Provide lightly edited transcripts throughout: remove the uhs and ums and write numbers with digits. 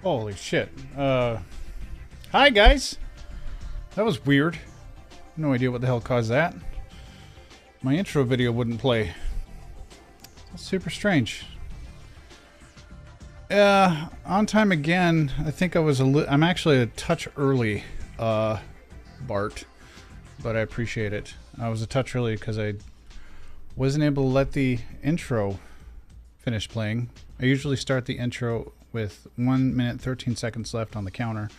Holy shit. Hi guys. That was weird. No idea what the hell caused that. My intro video wouldn't play. That's super strange. On time again. I think I was I'm actually a touch early, Bart, but I appreciate it. I was a touch early because I wasn't able to let the intro finish playing. I usually start the intro with 1 minute 13 seconds left on the counter,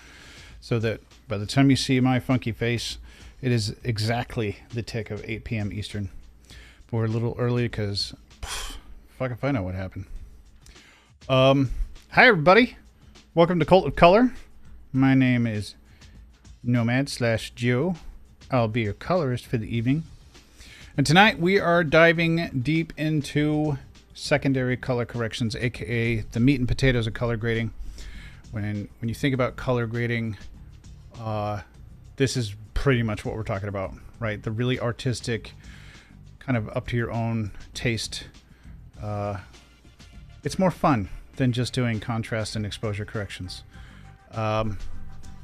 so that by the time you see my funky face, it is exactly the tick of 8 p.m. Eastern. But we're a little early because fuck if I know what happened. Hi everybody, welcome to Cult of Color. My name is Nomad/Geo. I'll be your colorist for the evening, and tonight we are diving deep into secondary color corrections, aka the meat and potatoes of color grading. When you think about color grading, this is pretty much what we're talking about, right? The really artistic, kind of up to your own taste. It's more fun than just doing contrast and exposure corrections. Got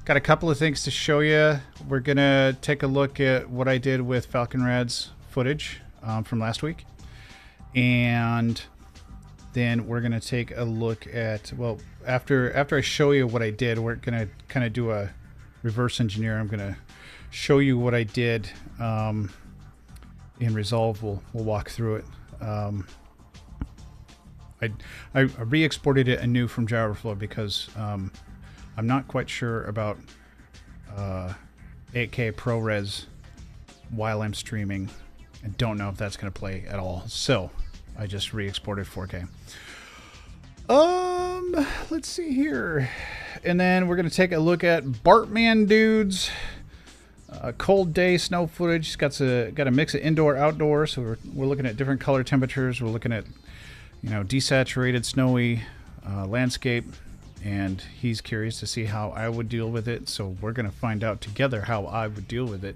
a couple of things to show you. We're gonna take a look at what I did with Falcon Rad's footage from last week. And then we're going to take a look at, well, after I show you what I did, we're going to kind of do a reverse engineer. I'm going to show you what I did in Resolve. We'll walk through it. I re-exported it anew from Gyroflow because I'm not quite sure about 8K ProRes while I'm streaming. I don't know if that's going to play at all, so I just re-exported 4K. Let's see here, and then we're going to take a look at Bartman Dude's cold day snow footage. He's got a mix of indoor outdoor, so we're looking at different color temperatures. We're looking at, you know, desaturated snowy landscape, and he's curious to see how I would deal with it. So we're going to find out together how I would deal with it.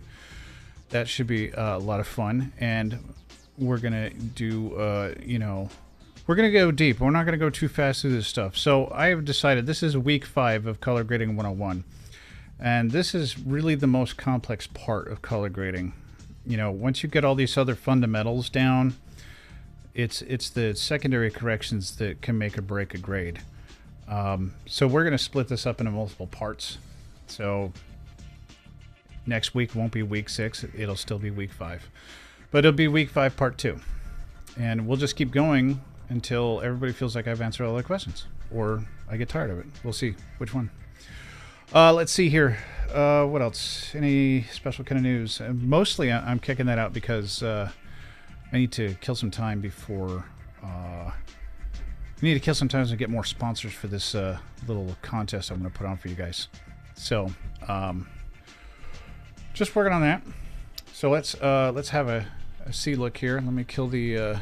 That should be a lot of fun, and we're gonna do you know, We're going to go deep. We're not going to go too fast through this stuff. So I have decided this is week 5 of Color Grading 101. And this is really the most complex part of color grading. You know, once you get all these other fundamentals down, it's the secondary corrections that can make or break a grade. So we're going to split this up into multiple parts. So next week won't be week 6. It'll still be week 5. But it'll be week 5 part 2. And we'll just keep going until everybody feels like I've answered all their questions. Or I get tired of it. We'll see which one. Let's see here. What else? Any special kind of news? Mostly I'm kicking that out because I need to kill some time before... we need to kill some time to get more sponsors for this little contest I'm going to put on for you guys. So, just working on that. So let's have a see look here. Let me kill the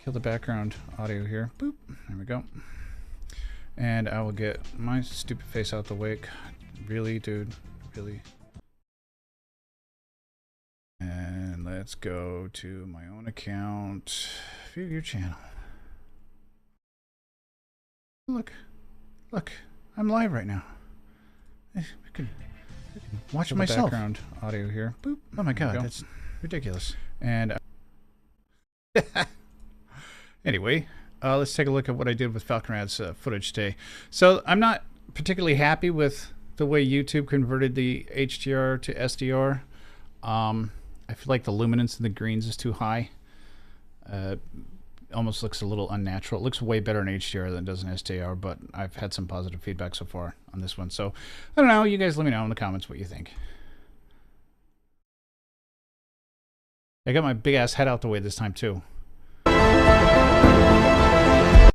background audio here. Boop. There we go. And I will get my stupid face out the way. Really, dude? Really? And let's go to my own account. View your channel. Look. I'm live right now. I can watch myself. Background audio here. Boop. Oh my god, that's ridiculous. And anyway, let's take a look at what I did with Falcon Rad's footage today. So I'm not particularly happy with the way YouTube converted the HDR to SDR. I feel like the luminance in the greens is too high. Almost looks a little unnatural. It looks way better in HDR than it does in SDR, but I've had some positive feedback so far on this one. So I don't know. You guys let me know in the comments what you think. I got my big ass head out the way this time too. I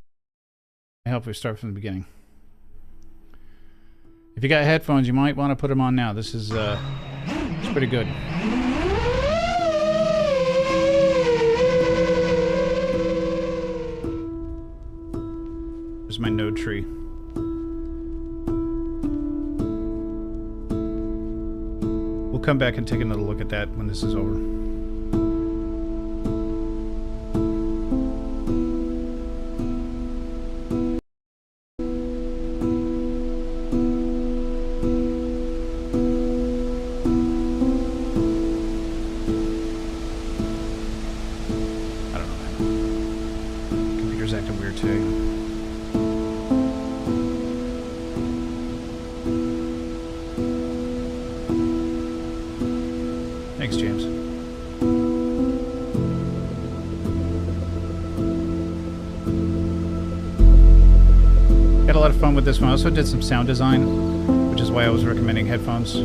hope we start from the beginning. If you got headphones, you might want to put them on now. This is it's pretty good. There's my node tree. We'll come back and take another look at that when this is over. Thanks, James. Had a lot of fun with this one. I also did some sound design, which is why I was recommending headphones.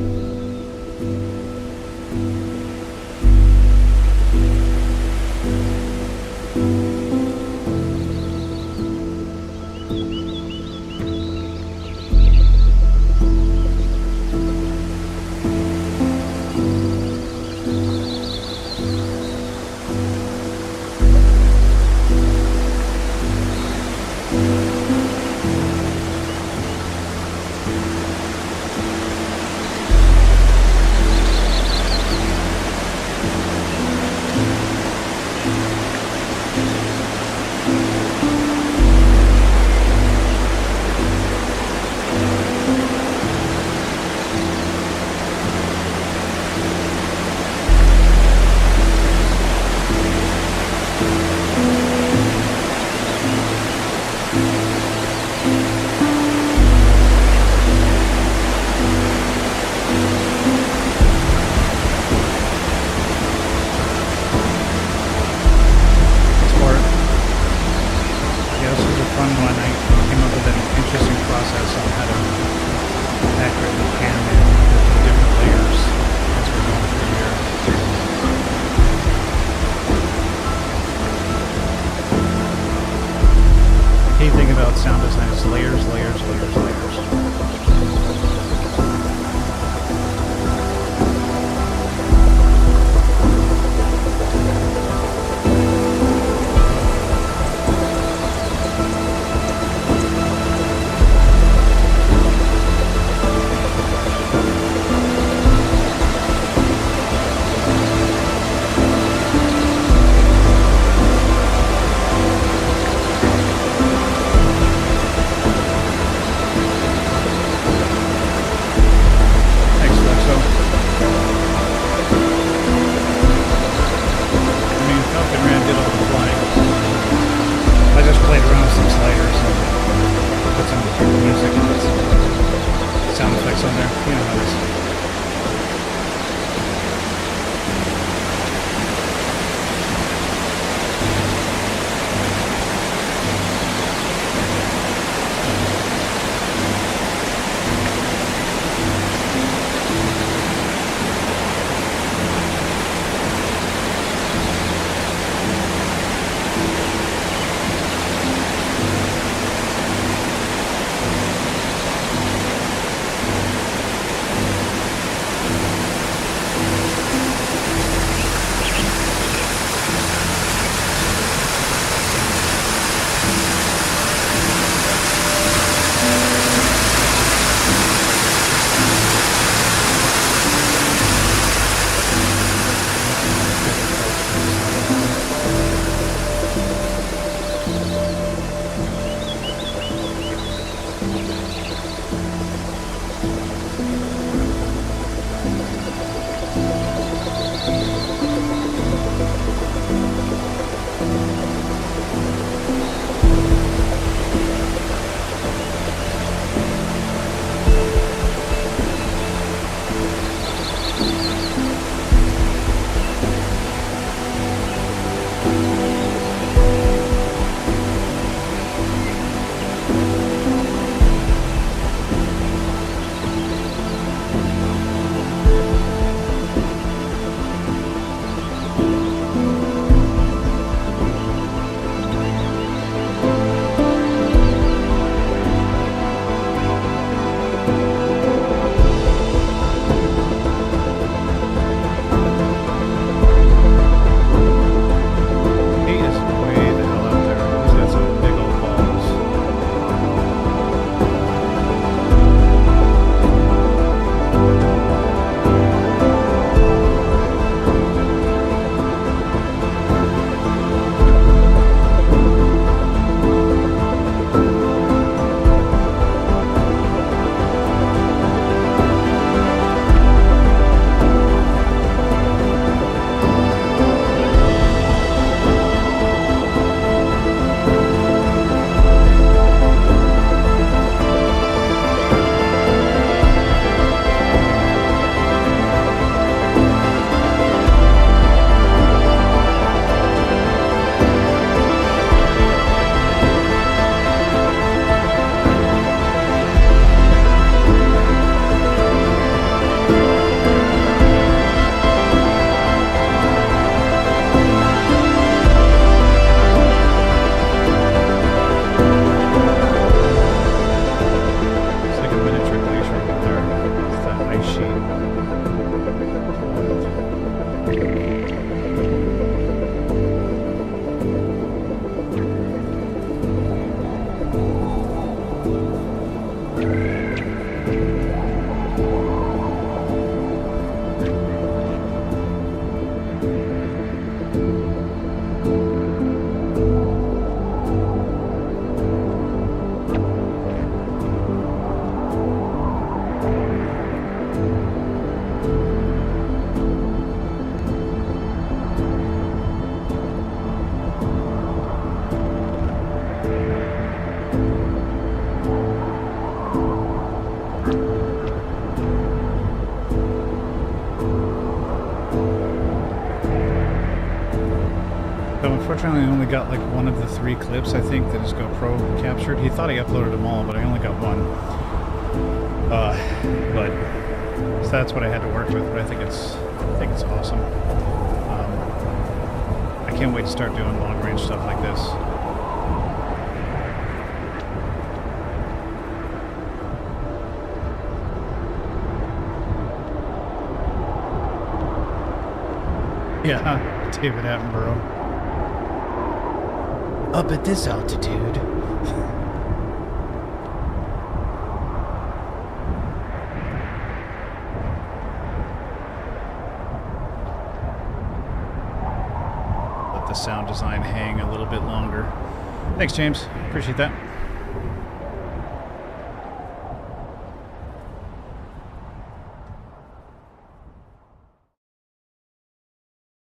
Unfortunately, I only got like one of the 3 clips, I think, that his GoPro captured. He thought he uploaded them all, but I only got one. So that's what I had to work with. But I think it's awesome. I can't wait to start doing long range stuff like this. Yeah, David Attenborough. Up at this altitude. Let the sound design hang a little bit longer. Thanks, James. Appreciate that.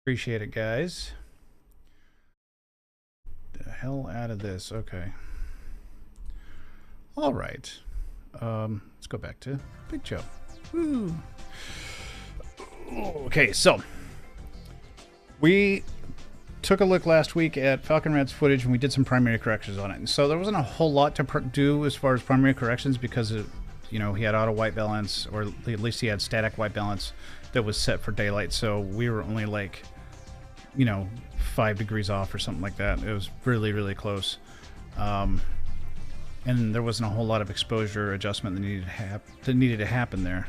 Appreciate it, guys. The hell out of this. Okay. All right. Let's go back to Big Joe. Woo. Okay, so we took a look last week at Falcon Rad's footage and we did some primary corrections on it. And so there wasn't a whole lot to do as far as primary corrections because he had auto white balance, or at least he had static white balance that was set for daylight. So we were only like, 5 degrees off or something like that. It was really, really close. And there wasn't a whole lot of exposure adjustment that needed to happen there.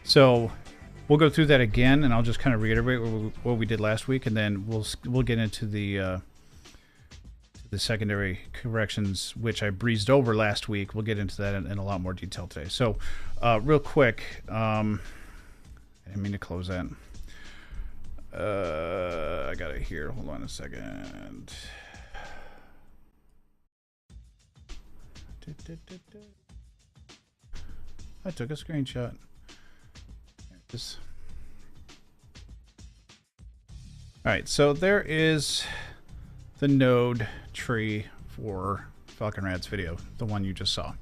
So we'll go through that again, and I'll just kind of reiterate what we did last week, and then we'll get into the secondary corrections, which I breezed over last week. We'll get into that in a lot more detail today. So real quick, I didn't mean to close that. I got it here. Hold on a second. I took a screenshot. There it is. Alright, so there is the node tree for Falcon Rad's video, the one you just saw.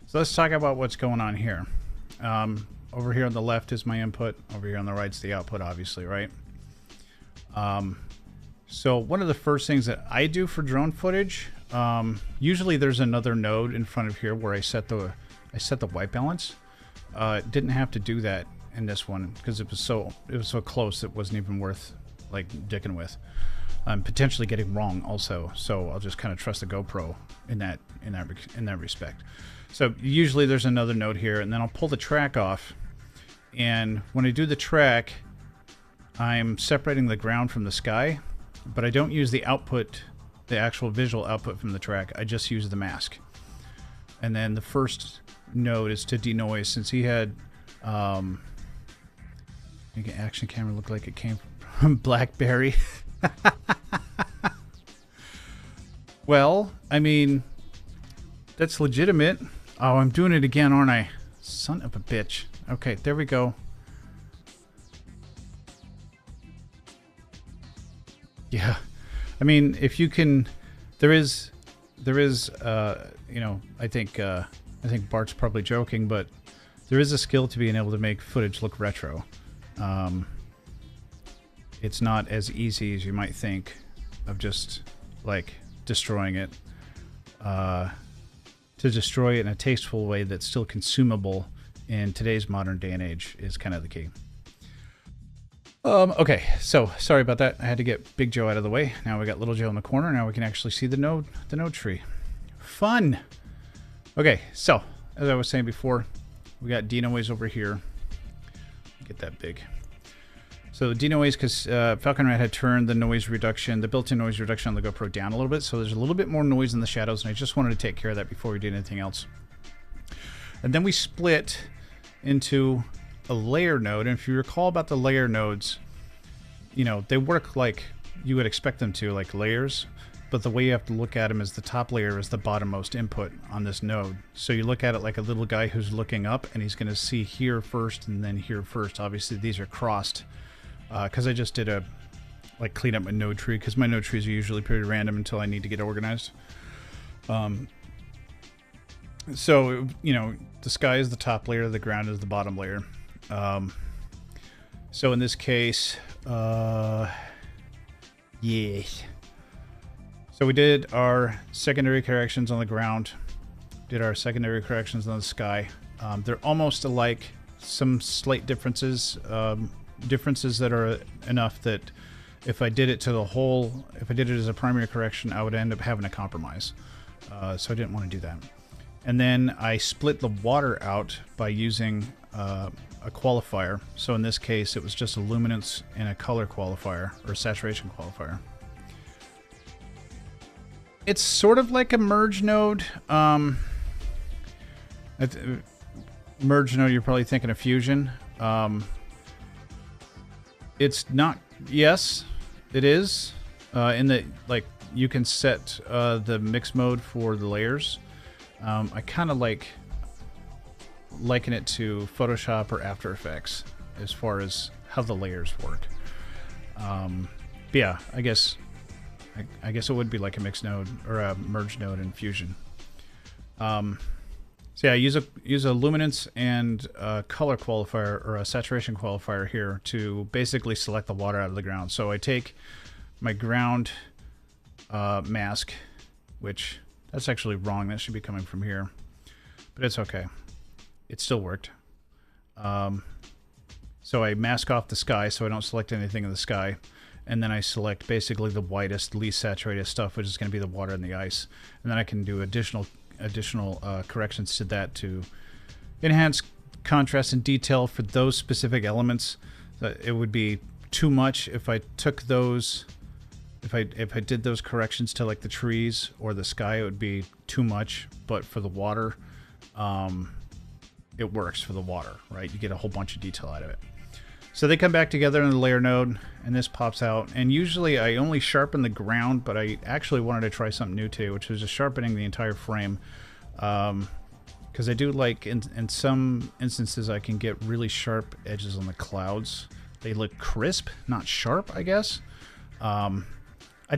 So let's talk about what's going on here. Over here on the left is my input. Over here on the right is the output, obviously, right? So one of the first things that I do for drone footage, usually there's another node in front of here where I set the white balance. Didn't have to do that in this one because it was so close it wasn't even worth like dicking with. I'm potentially getting wrong also, so I'll just kind of trust the GoPro in that respect. So usually there's another node here, and then I'll pull the track off, and when I do the track, I'm separating the ground from the sky, but I don't use the output, the actual visual output from the track. I just use the mask. And then the first node is to denoise, since he had make an action camera look like it came from BlackBerry. Well, I mean, that's legitimate. Oh, I'm doing it again, aren't I? Son of a bitch. Okay, there we go. Yeah, I mean, if you can, there is, I think Bart's probably joking, but there is a skill to being able to make footage look retro. It's not as easy as you might think of just like destroying it. To destroy it in a tasteful way that's still consumable in today's modern day and age is kind of the key. Okay, so sorry about that. I had to get Big Joe out of the way. Now we got Little Joe in the corner. Now we can actually see the node tree. Fun. Okay, so as I was saying before, we got denoise over here. Get that big. So denoise, because Falcon Red had turned the noise reduction, the built-in noise reduction on the GoPro down a little bit, so there's a little bit more noise in the shadows, and I just wanted to take care of that before we did anything else. And then we split into a layer node, and if you recall about the layer nodes, you know, they work like you would expect them to, like layers, but the way you have to look at them is the top layer is the bottommost input on this node. So you look at it like a little guy who's looking up, and he's going to see here first and then here first. Obviously these are crossed because I just did a clean up my node tree, because my node trees are usually pretty random until I need to get organized. So, you know, the sky is the top layer, the ground is the bottom layer. So in this case, yes. So we did our secondary corrections on the ground, did our secondary corrections on the sky. They're almost alike, some slight differences, differences that are enough that if I did it to the whole, if I did it as a primary correction, I would end up having a compromise. So I didn't want to do that. And then I split the water out by using a qualifier. So in this case, it was just a luminance and a color qualifier, or a saturation qualifier. It's sort of like a merge node. Merge node, you're probably thinking of fusion. It's not. Yes, it is. In the, like, you can set the mix mode for the layers. I kind of liken it to Photoshop or After Effects as far as how the layers work. But yeah, I guess it would be like a mix node or a merge node in Fusion. So yeah, I use a luminance and a color qualifier, or a saturation qualifier here, to basically select the water out of the ground. So I take my ground mask, which that's actually wrong. That should be coming from here, but it's okay. It still worked. So I mask off the sky so I don't select anything in the sky. And then I select basically the whitest, least saturated stuff, which is going to be the water and the ice. And then I can do additional corrections to that to enhance contrast and detail for those specific elements. It would be too much if I took those, if I did those corrections to like the trees or the sky, it would be too much. But for the water, it works for the water, right? You get a whole bunch of detail out of it. So they come back together in the layer node, and this pops out. And usually I only sharpen the ground, but I actually wanted to try something new too, which was just sharpening the entire frame. Because I do like, in some instances, I can get really sharp edges on the clouds. They look crisp, not sharp, I guess. I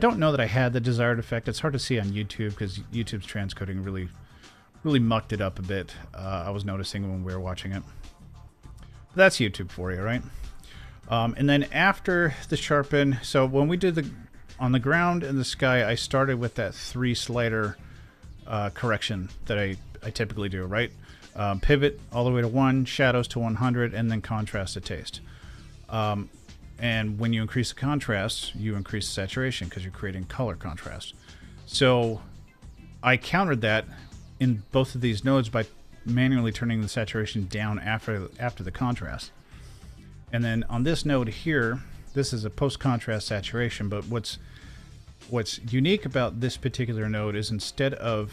don't know that I had the desired effect. It's hard to see on YouTube because YouTube's transcoding really mucked it up a bit. I was noticing when we were watching it. But that's YouTube for you, right? And then after the sharpen, so when we did on the ground and the sky, I started with that 3 slider correction that I typically do, right? Pivot all the way to 1, shadows to 100, and then contrast to taste. And when you increase the contrast, you increase the saturation because you're creating color contrast. So I countered that in both of these nodes by manually turning the saturation down after the contrast. And then on this node here, this is a post-contrast saturation, but what's unique about this particular node is instead of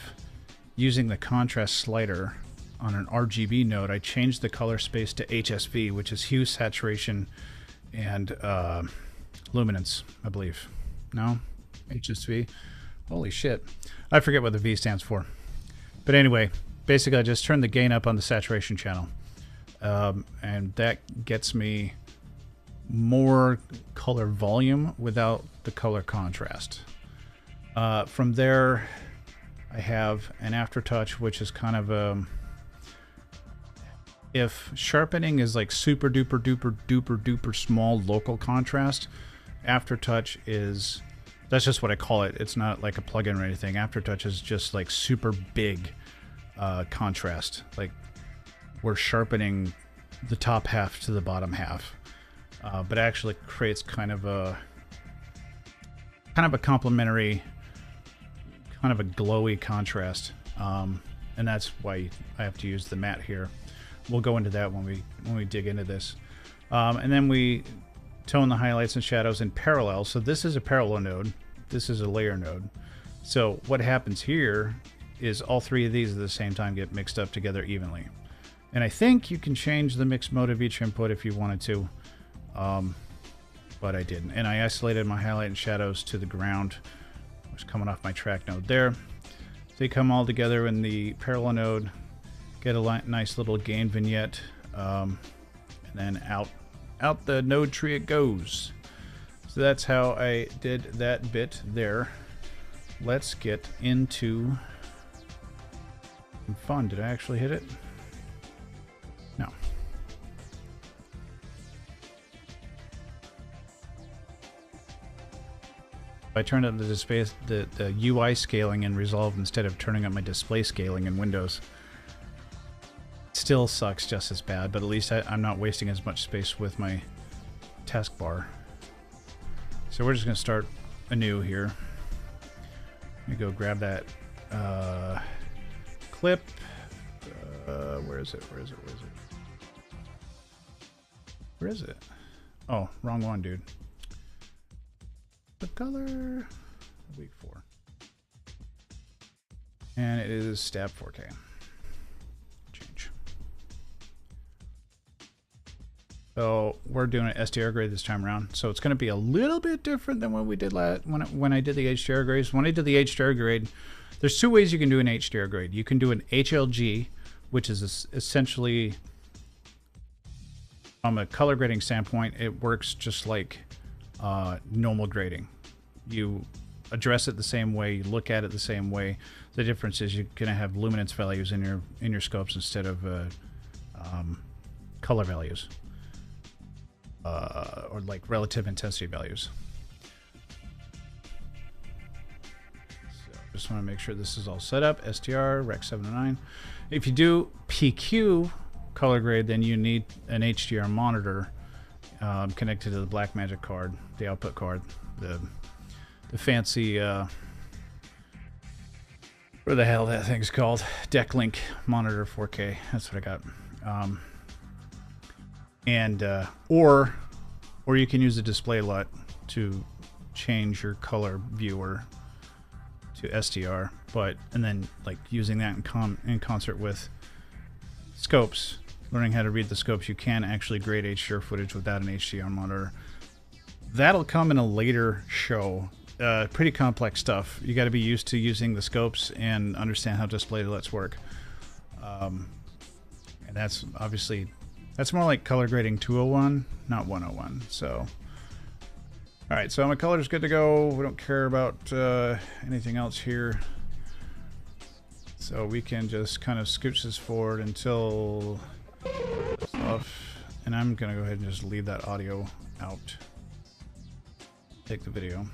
using the contrast slider on an RGB node, I changed the color space to HSV, which is hue, saturation, and luminance, I believe. No? HSV? Holy shit. I forget what the V stands for. But anyway, basically I just turned the gain up on the saturation channel. And that gets me more color volume without the color contrast. From there, I have an aftertouch, which is kind of if sharpening is like super duper duper duper duper small local contrast, aftertouch is, that's just what I call it. It's not like a plugin or anything. Aftertouch is just like super big contrast. Like we're sharpening the top half to the bottom half, but actually creates kind of a complementary, kind of a glowy contrast, and that's why I have to use the matte here. We'll go into that when we dig into this, and then we tone the highlights and shadows in parallel. So this is a parallel node. This is a layer node. So what happens here is all three of these at the same time get mixed up together evenly. And I think you can change the mix mode of each input if you wanted to, but I didn't. And I isolated my highlight and shadows to the ground, which is coming off my track node there. They come all together in the parallel node, get a nice little gain vignette, and then out the node tree it goes. So that's how I did that bit there. Let's get into some fun. Did I actually hit it? No. I turned up the UI scaling in Resolve instead of turning up my display scaling in Windows. Still sucks just as bad, but at least I'm not wasting as much space with my taskbar. So we're just going to start anew here. Let me go grab that clip. Where is it? Where is it? Where is it? Where is it? Oh, wrong one, dude. The color, week 4. And it is stab 4K. Change. So we're doing an SDR grade this time around. So it's going to be a little bit different than what we did when I did the HDR grades. When I did the HDR grade, there's two ways you can do an HDR grade. You can do an HLG, which is essentially, from a color grading standpoint, it works just like normal grading. You address it the same way, you look at it the same way. The difference is you're going to have luminance values in your scopes instead of color values, or like relative intensity values. So just want to make sure this is all set up. SDR Rec 709. If you do PQ color grade, then you need an HDR monitor connected to the Blackmagic card, the output card, the fancy what the hell that thing's called, Decklink monitor 4K. That's what I got. Or you can use the display LUT to change your color viewer to SDR, and then like using that in concert with scopes, learning how to read the scopes, you can actually grade HDR footage without an HDR monitor. That'll come in a later show. Pretty complex stuff. You got to be used to using the scopes and understand how display LUTs work. And that's obviously, that's more like color grading 201, not 101. So, all right, so my color's good to go. We don't care about anything else here. So we can just kind of scooch this forward until off, and I'm gonna go ahead and just leave that audio out. Take the video.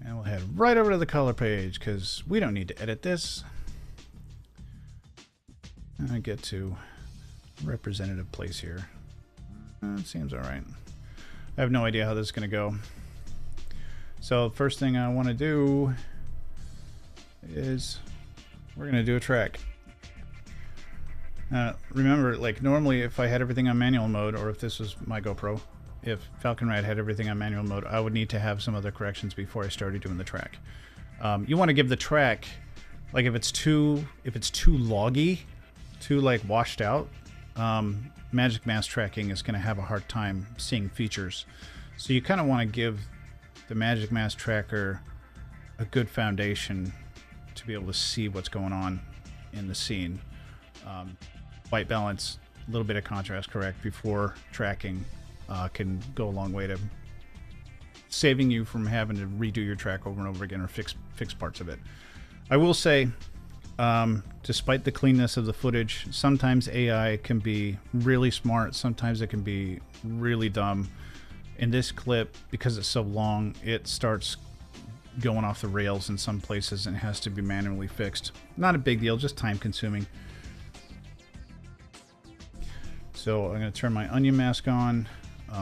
And we'll head right over to the color page because we don't need to edit this. And I get to representative place here. It seems all right. I have no idea how this is going to go. So first thing I want to do is we're going to do a track. Remember, like normally if I had everything on manual mode, or if this was my GoPro, if Falcon Ride had everything on manual mode, I would need to have some other corrections before I started doing the track. You want to give the track, like if it's too loggy, too like washed out, Magic Mask tracking is going to have a hard time seeing features. So you kind of want to give the Magic Mask tracker a good foundation to be able to see what's going on in the scene. White balance, a little bit of contrast correct before tracking can go a long way to saving you from having to redo your track over and over again or fix parts of it. I will say, despite the cleanness of the footage, sometimes AI can be really smart, sometimes it can be really dumb. In this clip, because it's so long, it starts going off the rails in some places and has to be manually fixed. Not a big deal, just time consuming. So I'm going to turn my onion mask on.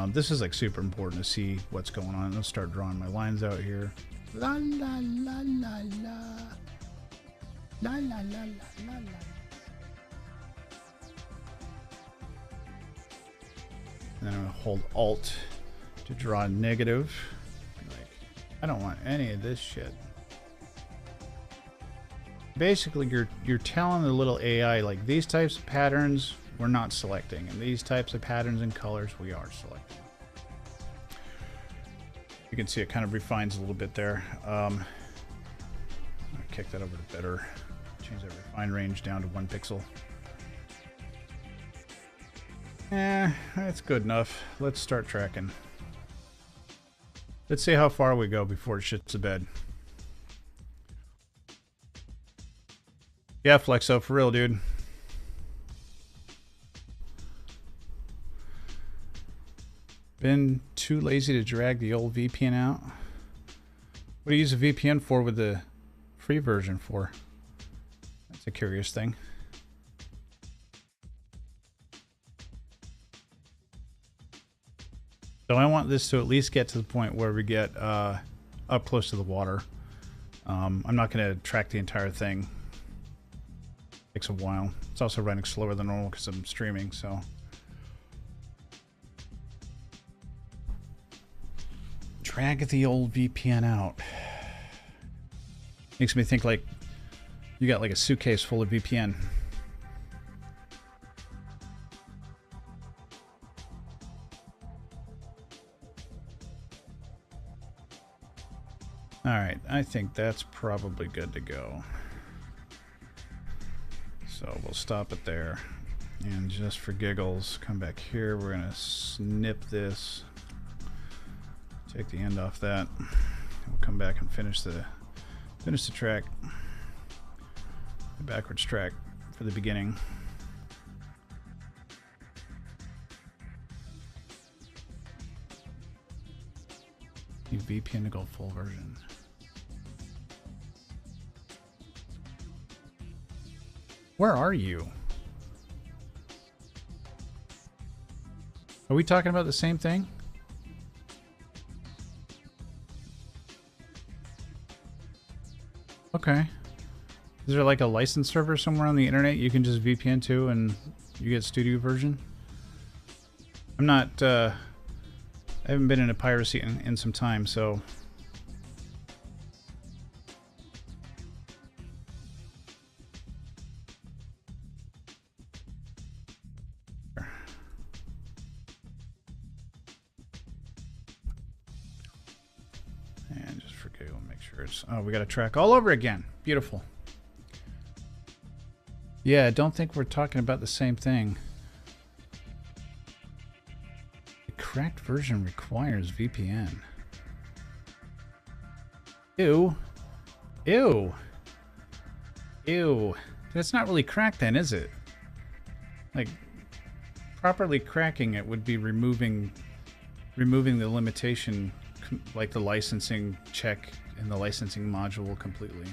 This is like super important to see what's going on. I'll start drawing my lines out here. La la la la la. La la la la la la. And then I'm going to hold Alt to draw a negative. Like, I don't want any of this shit. Basically, you're telling the little AI, like, these types of patterns we're not selecting, and these types of patterns and colors we are selecting. You can see it kind of refines a little bit there. I'll kick that over to better. Change that refine range down to 1 pixel. That's good enough. Let's start tracking. Let's see how far we go before it shits the bed. Yeah, Flexo, for real, dude. Been too lazy to drag the old VPN out. What do you use a VPN for with the free version for? That's a curious thing. So I want this to at least get to the point where we get up close to the water. I'm not going to track the entire thing. It takes a while. It's also running slower than normal because I'm streaming, so. Drag the old VPN out. Makes me think like you got like a suitcase full of VPN. Alright, I think that's probably good to go. So we'll stop it there. And just for giggles, come back here. We're going to snip this. Take the end off that. We'll come back and finish the track. The backwards track for the beginning. Need VPN to go full version. Where are you? Are we talking about the same thing? Okay. Is there like a license server somewhere on the internet you can just VPN to and you get studio version? I'm not, I haven't been into piracy in some time, so. And just for giggle, make sure it's, oh, we got to track all over again. Beautiful. Yeah, I don't think we're talking about the same thing. The cracked version requires VPN. Ew. Ew. Ew. That's not really cracked then, is it? Like, properly cracking it would be removing the limitation, like the licensing check in the licensing module completely.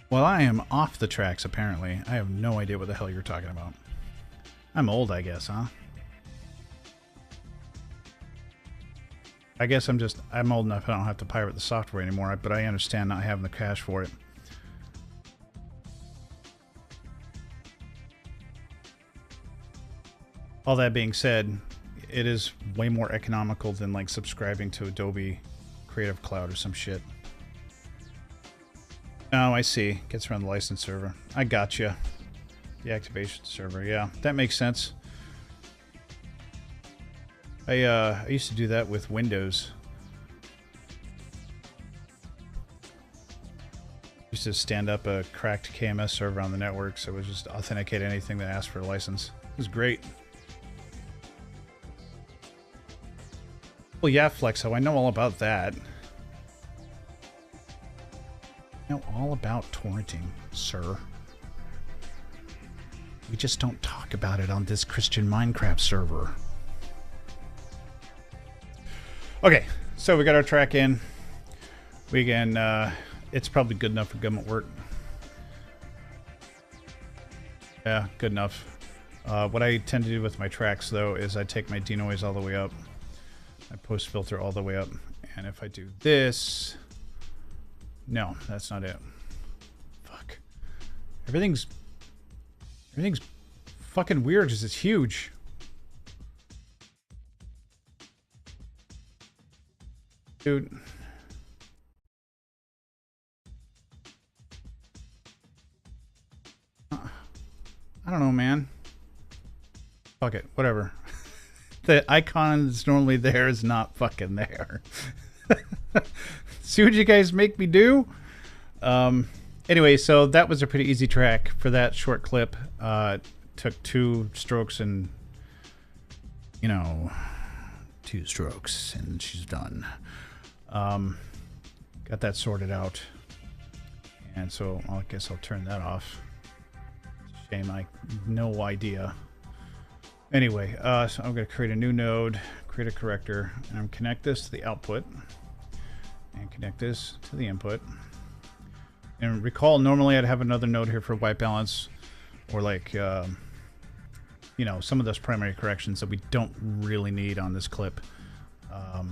Well, I am off the tracks, apparently. I have no idea what the hell you're talking about. I'm old, I guess, huh? I guess I'm old enough I don't have to pirate the software anymore, but I understand not having the cash for it. All that being said, it is way more economical than like subscribing to Adobe Creative Cloud or some shit. Oh, I see. Gets around the license server. I gotcha. The activation server. Yeah, that makes sense. I used to do that with Windows. Used to stand up a cracked KMS server on the network, so it would just authenticate anything that asked for a license. It was great. Well, yeah, Flexo, I know all about that. I know all about torrenting, sir. We just don't talk about it on this Christian Minecraft server. Okay, so we got our track in. We can, it's probably good enough for government work. Yeah, good enough. What I tend to do with my tracks, though, is I take my denoise all the way up. I post filter all the way up. And if I do this... No, that's not it. Fuck. Everything's fucking weird because it's huge. Dude. I don't know, man. Fuck it. Whatever. The icon that's normally there is not fucking there. See what you guys make me do? Anyway, so that was a pretty easy track for that short clip. Took 2 strokes and, you know, 2 strokes and she's done. Got that sorted out. And so I guess I'll turn that off. Shame, I have no idea. Anyway, so I'm going to create a new node, create a corrector, and I'm connect this to the output, and connect this to the input. And recall, normally I'd have another node here for white balance, or like, you know, some of those primary corrections that we don't really need on this clip. I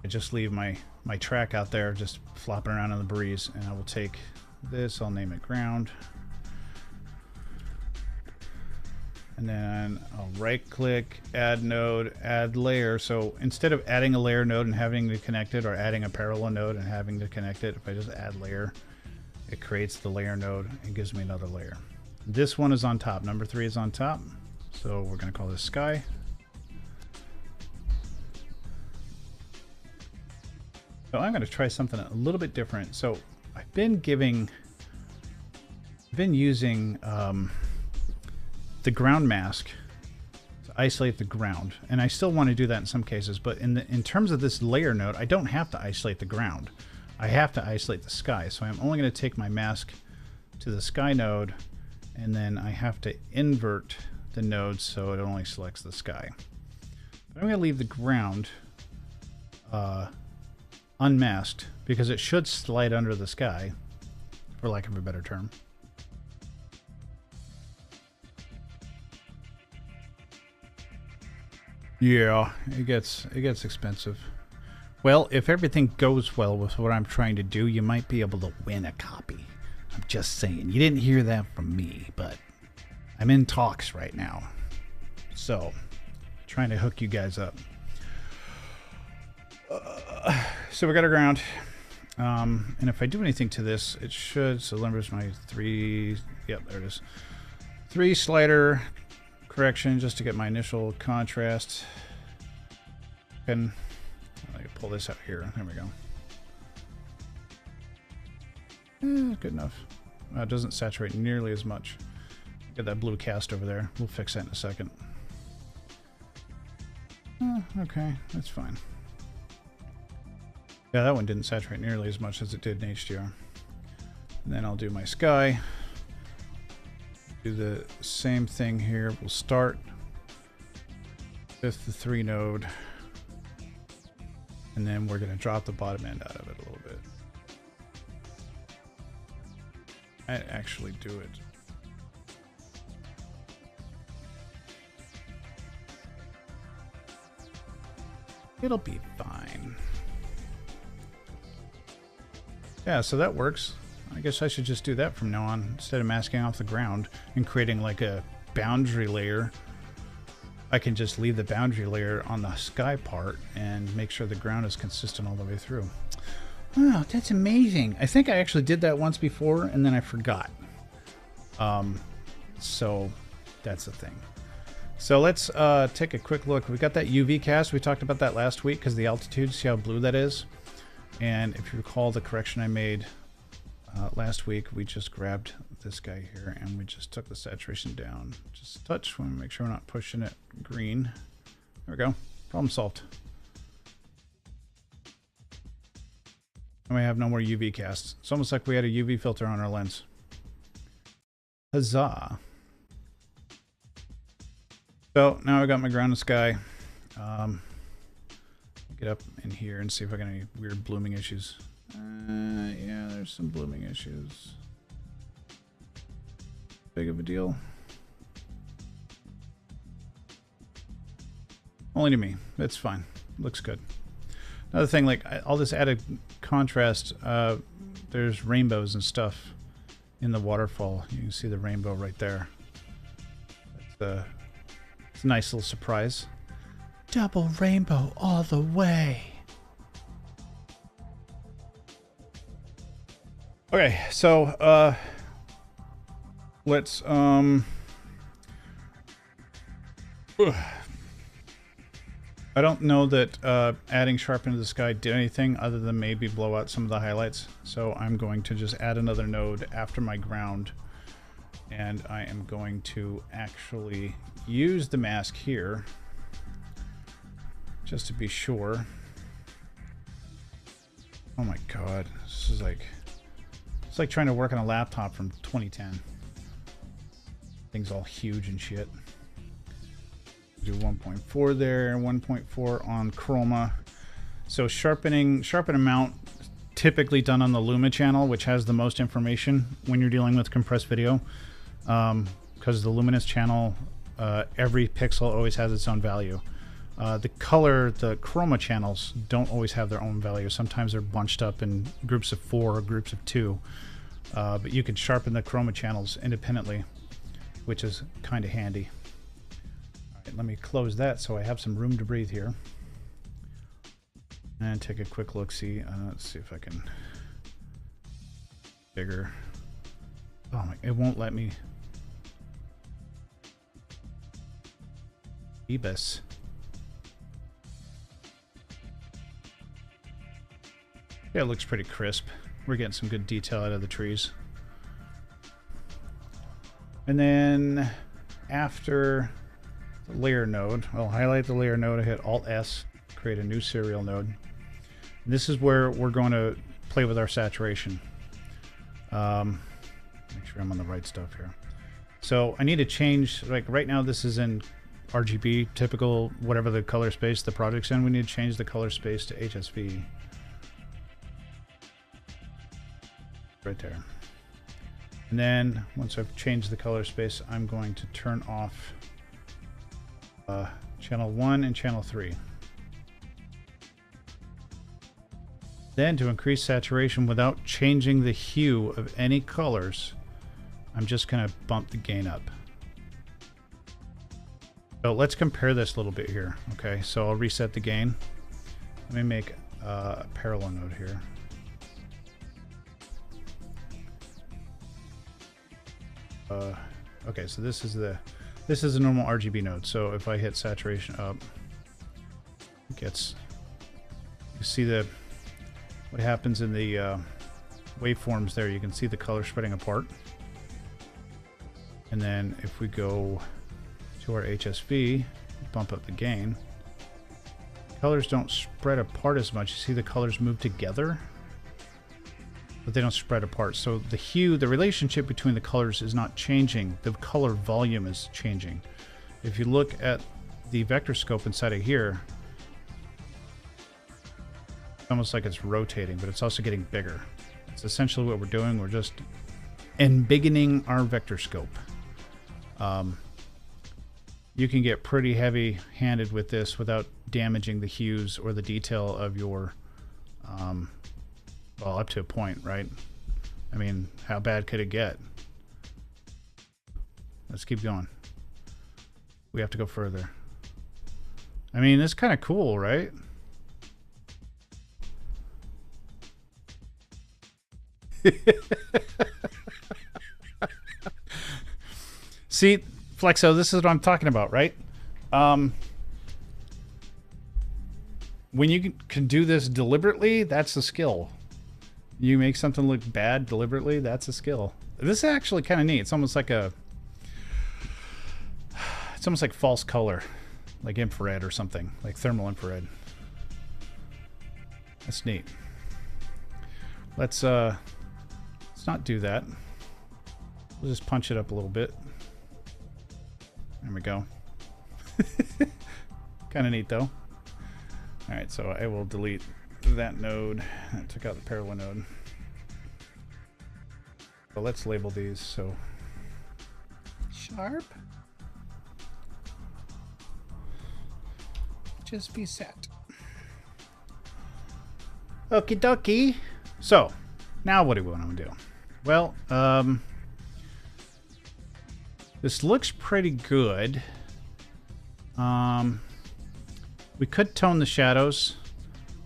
just leave my track out there, just flopping around in the breeze, and I will take this, I'll name it ground. And then I'll right click, add node, add layer. So instead of adding a layer node and having to connect it, or adding a parallel node and having to connect it, if I just add layer, it creates the layer node and gives me another layer. This one is on top. Number 3 is on top. So we're going to call this sky. So I'm going to try something a little bit different. So I've been using the ground mask to isolate the ground, and I still want to do that in some cases, but in terms of this layer node, I don't have to isolate the ground. I have to isolate the sky. So I'm only going to take my mask to the sky node, and then I have to invert the node so it only selects the sky. But I'm going to leave the ground unmasked because it should slide under the sky, for lack of a better term. Yeah, it gets expensive. Well, if everything goes well with what I'm trying to do, you might be able to win a copy. I'm just saying. You didn't hear that from me, but I'm in talks right now. So, trying to hook you guys up. So we got our ground. And if I do anything to this, it should, so numbers my 3, yep, there it is. 3 slider correction just to get my initial contrast. And I can pull this out here. There we go. Good enough. It doesn't saturate nearly as much. Get that blue cast over there. We'll fix that in a second. Okay, that's fine. Yeah, that one didn't saturate nearly as much as it did in HDR. And then I'll do my sky. Do the same thing here. We'll start with the 3 node, and then we're going to drop the bottom end out of it a little bit. I actually do it. It'll be fine. Yeah, so that works. I guess I should just do that from now on. Instead of masking off the ground and creating like a boundary layer, I can just leave the boundary layer on the sky part and make sure the ground is consistent all the way through. Wow, that's amazing. I think I actually did that once before and then I forgot. So that's the thing. So let's take a quick look. We got that UV cast. We talked about that last week because of the altitude. See how blue that is? And if you recall the correction I made last week, we just grabbed this guy here and we just took the saturation down just a touch. We want to make sure we're not pushing it green. There we go. Problem solved. And we have no more UV casts. It's almost like we had a UV filter on our lens. Huzzah. So now I got my ground and sky. Get up in here and see if I got any weird blooming issues. Yeah, there's some blooming issues. Big of a deal. Only to me. It's fine. Looks good. Another thing, like all this added contrast, there's rainbows and stuff in the waterfall. You can see the rainbow right there. It's a nice little surprise. Double rainbow all the way. Okay, so let's I don't know that adding sharpen to the sky did anything other than maybe blow out some of the highlights. So I'm going to just add another node after my ground. And I am going to actually use the mask here just to be sure. Oh my god, this is like, it's like trying to work on a laptop from 2010. Things all huge and shit. Do 1.4 there, 1.4 on chroma. So sharpen amount typically done on the Luma channel, which has the most information when you're dealing with compressed video. Because the luminous channel, every pixel always has its own value. The chroma channels don't always have their own value. Sometimes they're bunched up in groups of 4 or groups of 2. But you can sharpen the chroma channels independently, which is kind of handy. Let me close that so I have some room to breathe here. And take a quick look. See, let's see if I can bigger. Oh my! It won't let me. Ebus. Yeah, it looks pretty crisp. We're getting some good detail out of the trees. And then after the layer node, I'll highlight the layer node, I hit Alt-S, create a new serial node. And this is where we're going to play with our saturation. Make sure I'm on the right stuff here. So I need to change, like right now this is in RGB, typical, whatever the color space the project's in. We need to change the color space to HSV. Right there. And then once I've changed the color space, I'm going to turn off channel 1 and channel 3. Then to increase saturation without changing the hue of any colors, I'm just going to bump the gain up. So let's compare this a little bit here. Okay, so I'll reset the gain. Let me make a parallel node here. Okay, so this is a normal RGB node. So if I hit saturation up, it gets, you see what happens in the waveforms there. You can see the color spreading apart. And then if we go to our HSV, bump up the gain, colors don't spread apart as much. You see the colors move together, but they don't spread apart. So the hue, the relationship between the colors is not changing. The color volume is changing. If you look at the vector scope inside of here, it's almost like it's rotating, but it's also getting bigger. It's essentially what we're doing. We're just embiggening our vector scope. You can get pretty heavy-handed with this without damaging the hues or the detail of your, well, up to a point, right? I mean, how bad could it get? Let's keep going. We have to go further. I mean, it's kind of cool, right? See, Flexo, this is what I'm talking about, right? When you can do this deliberately, that's a skill. You make something look bad deliberately, that's a skill. This is actually kind of neat. It's almost like false color, like infrared or something, like thermal infrared. That's neat. Let's not do that. We'll just punch it up a little bit. There we go. Kind of neat though. All right, so I will delete that node. I took out the parallel node. So let's label these. So sharp. Just be set. Okie dokie. So now what do we want to do? Well, This looks pretty good. We could tone the shadows,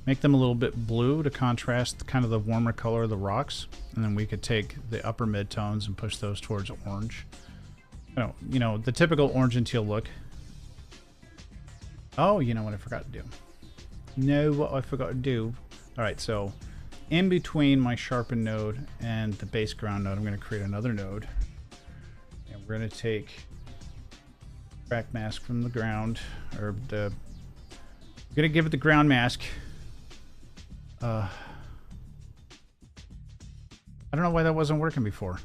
make them a little bit blue to contrast kind of the warmer color of the rocks, and then we could take the upper mid tones and push those towards orange. You know, the typical orange and teal look. Oh, you know what I forgot to do? No, what I forgot to do. All right, so in between my sharpen node and the base ground node, I'm going to create another node, and we're going to take crack mask from the ground, or the. I'm going to give it the ground mask. I don't know why that wasn't working before.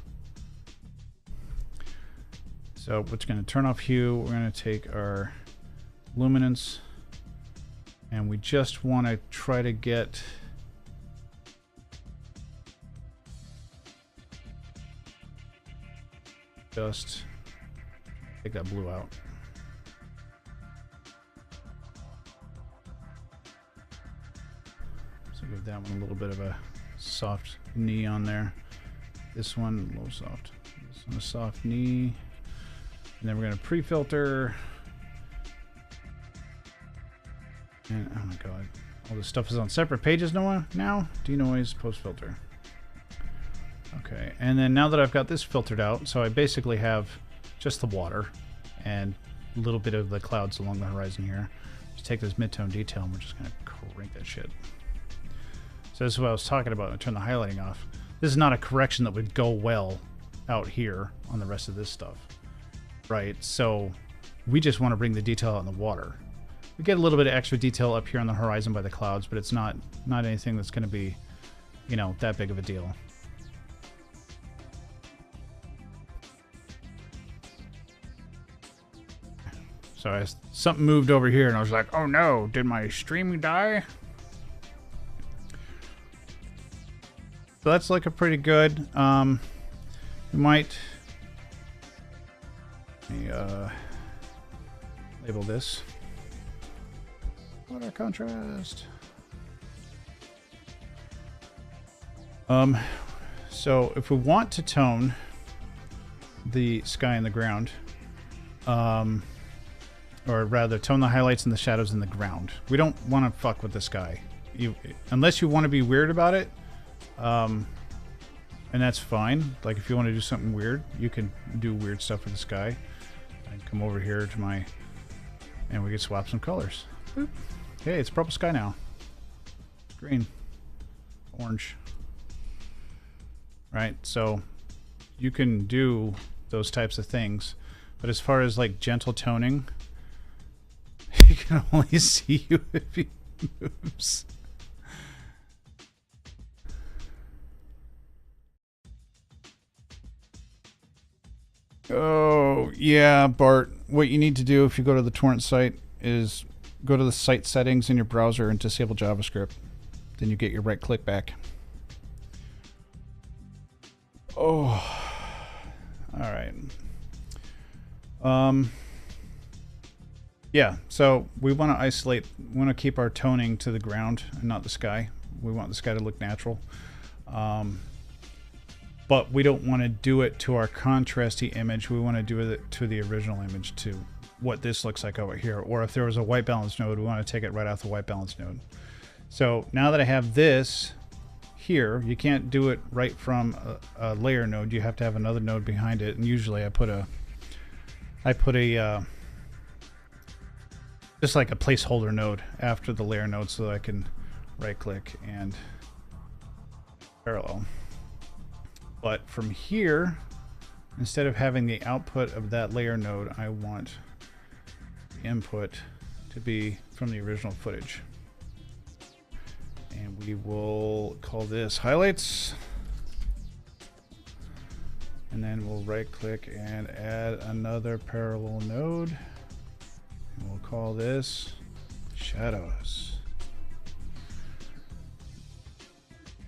So we're going to turn off hue. We're going to take our luminance, and we just want to try to get just take that blue out. So give that one a little bit of a soft knee on there. This one low soft. This one a soft knee. And then we're going to pre-filter. And oh my god, all this stuff is on separate pages now. Denoise, post-filter. Okay, and then now that I've got this filtered out, so I basically have just the water and a little bit of the clouds along the horizon here. Just take this mid-tone detail and we're just going to crank that shit. So this is what I was talking about. I turn the highlighting off. This is not a correction that would go well out here on the rest of this stuff, right? So we just want to bring the detail out in the water. We get a little bit of extra detail up here on the horizon by the clouds, but it's not anything that's going to be, you know, that big of a deal. So something moved over here, and I was like, "Oh no! Did my stream die?" So that's looking pretty good. We might label this water contrast. So if we want to tone the sky and the ground, or rather tone the highlights and the shadows in the ground, we don't want to fuck with the sky. Unless you want to be weird about it, and that's fine. Like if you want to do something weird, you can do weird stuff with the sky. And come over here to my, and we can swap some colors. Boop. Hey, it's purple sky now. It's green, orange. Right, so you can do those types of things, but as far as like gentle toning, you can only see you if he moves. Oh yeah, Bart, what you need to do if you go to the torrent site is go to the site settings in your browser and disable JavaScript. Then you get your right click back. Oh, all right. Yeah, so we want to isolate, we want to keep our toning to the ground and not the sky. We want the sky to look natural. But we don't want to do it to our contrasty image. We want to do it to the original image, to what this looks like over here. Or if there was a white balance node, we want to take it right off the white balance node. So now that I have this here, you can't do it right from a layer node. You have to have another node behind it. And usually I put a just like a placeholder node after the layer node so that I can right click and parallel. But from here, instead of having the output of that layer node, I want the input to be from the original footage. And we will call this highlights. And then we'll right click and add another parallel node. And we'll call this shadows.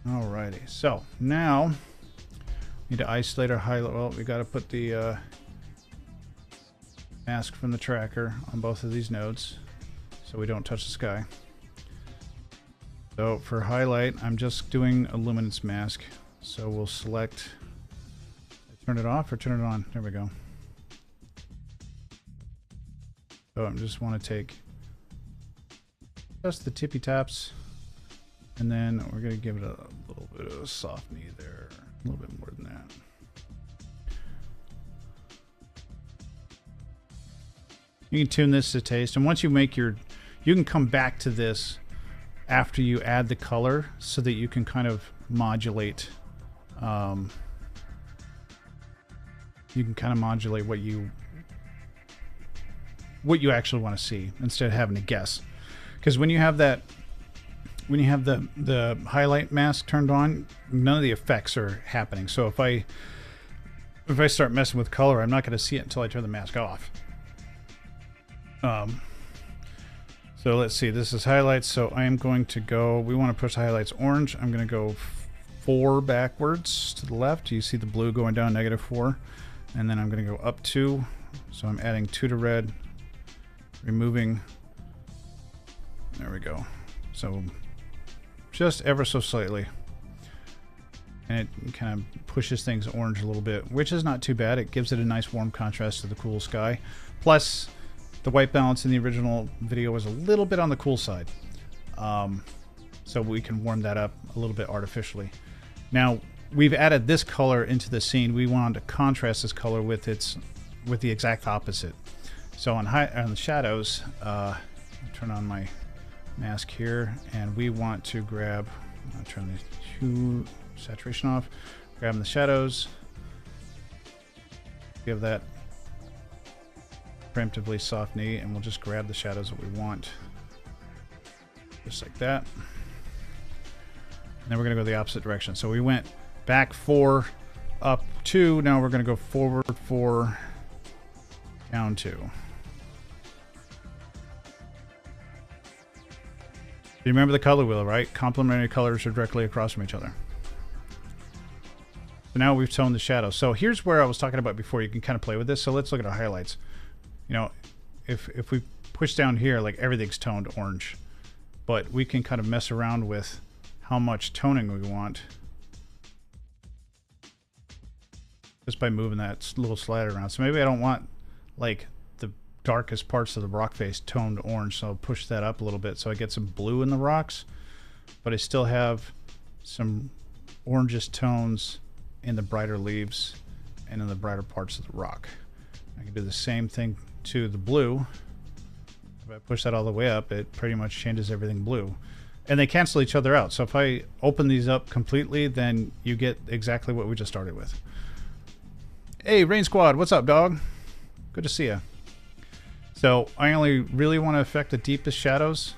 Alrighty, so now need to isolate our highlight. Well, we got to put the mask from the tracker on both of these nodes so we don't touch the sky. So for highlight, I'm just doing a luminance mask. So we'll select, turn it off or turn it on. There we go. So I just want to take just the tippy taps, and then we're going to give it a little bit of a soft knee there, a little bit more than that. You can tune this to taste, and once you make your, you can come back to this after you add the color so that you can kind of modulate. You can kind of modulate what you actually want to see instead of having to guess. Because when you have that, when you have the highlight mask turned on, none of the effects are happening. So if I start messing with color, I'm not going to see it until I turn the mask off. So let's see, this is highlights, so I am going to go, we want to push highlights orange. I'm going to go 4 backwards to the left. You see the blue going down, -4. And then I'm going to go up 2. So I'm adding 2 to red, removing, there we go. So just ever so slightly. And it kind of pushes things orange a little bit, which is not too bad. It gives it a nice warm contrast to the cool sky. Plus, the white balance in the original video was a little bit on the cool side. So we can warm that up a little bit artificially. Now, we've added this color into the scene. We wanted to contrast this color with the exact opposite. So on the shadows, turn on my mask here, and we want to grab, I'll turn the hue saturation off, grab the shadows, give that preemptively soft knee, and we'll just grab the shadows that we want, just like that. And then we're going to go the opposite direction. So we went back 4, up 2. Now we're going to go forward 4, down 2. You remember the color wheel, right? Complementary colors are directly across from each other. So now we've toned the shadows. So here's where I was talking about before. You can kind of play with this. So let's look at our highlights. You know, if we push down here, like everything's toned orange, but we can kind of mess around with how much toning we want just by moving that little slider around. So maybe I don't want like the darkest parts of the rock face toned orange, so I'll push that up a little bit so I get some blue in the rocks, but I still have some orangish tones in the brighter leaves and in the brighter parts of the rock. I can do the same thing to the blue. If I push that all the way up, it pretty much changes everything blue. And they cancel each other out. So if I open these up completely, then you get exactly what we just started with. Hey, Rain Squad, what's up, dog? Good to see you. So I only really want to affect the deepest shadows.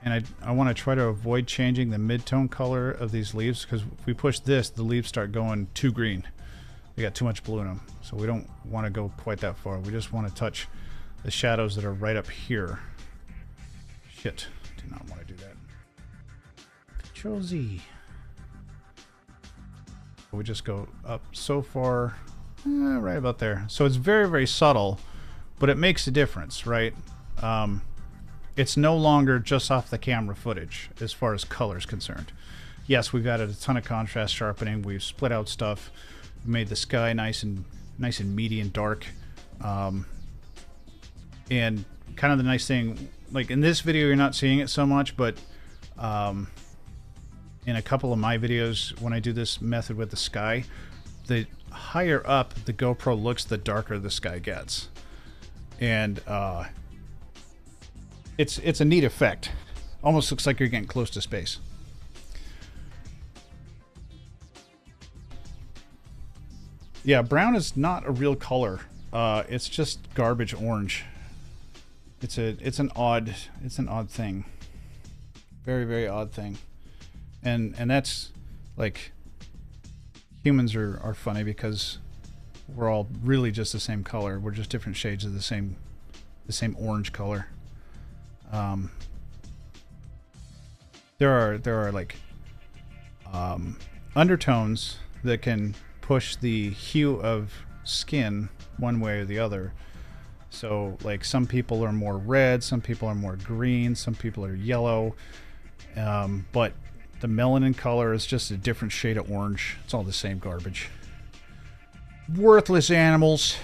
And I want to try to avoid changing the mid-tone color of these leaves, because if we push this, the leaves start going too green. They got too much blue in them, so we don't want to go quite that far. We just want to touch the shadows that are right up here. Shit, do not want to do that. Control Z. We just go up so far, right about there. So it's very, very subtle, but it makes a difference, right? It's no longer just off the camera footage as far as color is concerned. Yes, we've added a ton of contrast sharpening. We've split out stuff. Made the sky nice and meaty and dark, and kind of the nice thing, like in this video you're not seeing it so much, but in a couple of my videos when I do this method with the sky, the higher up the GoPro looks, the darker the sky gets, and it's a neat effect. Almost looks like you're getting close to space. Yeah, brown is not a real color. It's just garbage orange. It's an odd thing. Very, very odd thing. And that's like, humans are funny because we're all really just the same color. We're just different shades of the same orange color. There are like undertones that can push the hue of skin one way or the other. So like some people are more red, some people are more green, some people are yellow, but the melanin color is just a different shade of orange. It's all the same garbage. Worthless animals.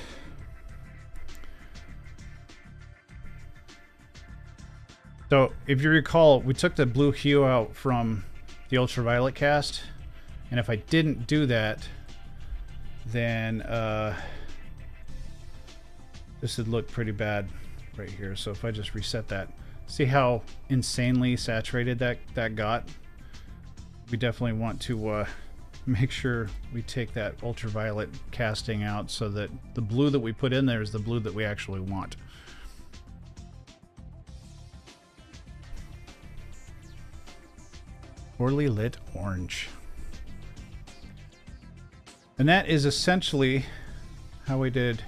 So if you recall, we took the blue hue out from the ultraviolet cast, and if I didn't do that, then this would look pretty bad right here. So if I just reset that, see how insanely saturated that got? We definitely want to make sure we take that ultraviolet casting out so that the blue that we put in there is the blue that we actually want. Poorly lit orange. And that is essentially how we did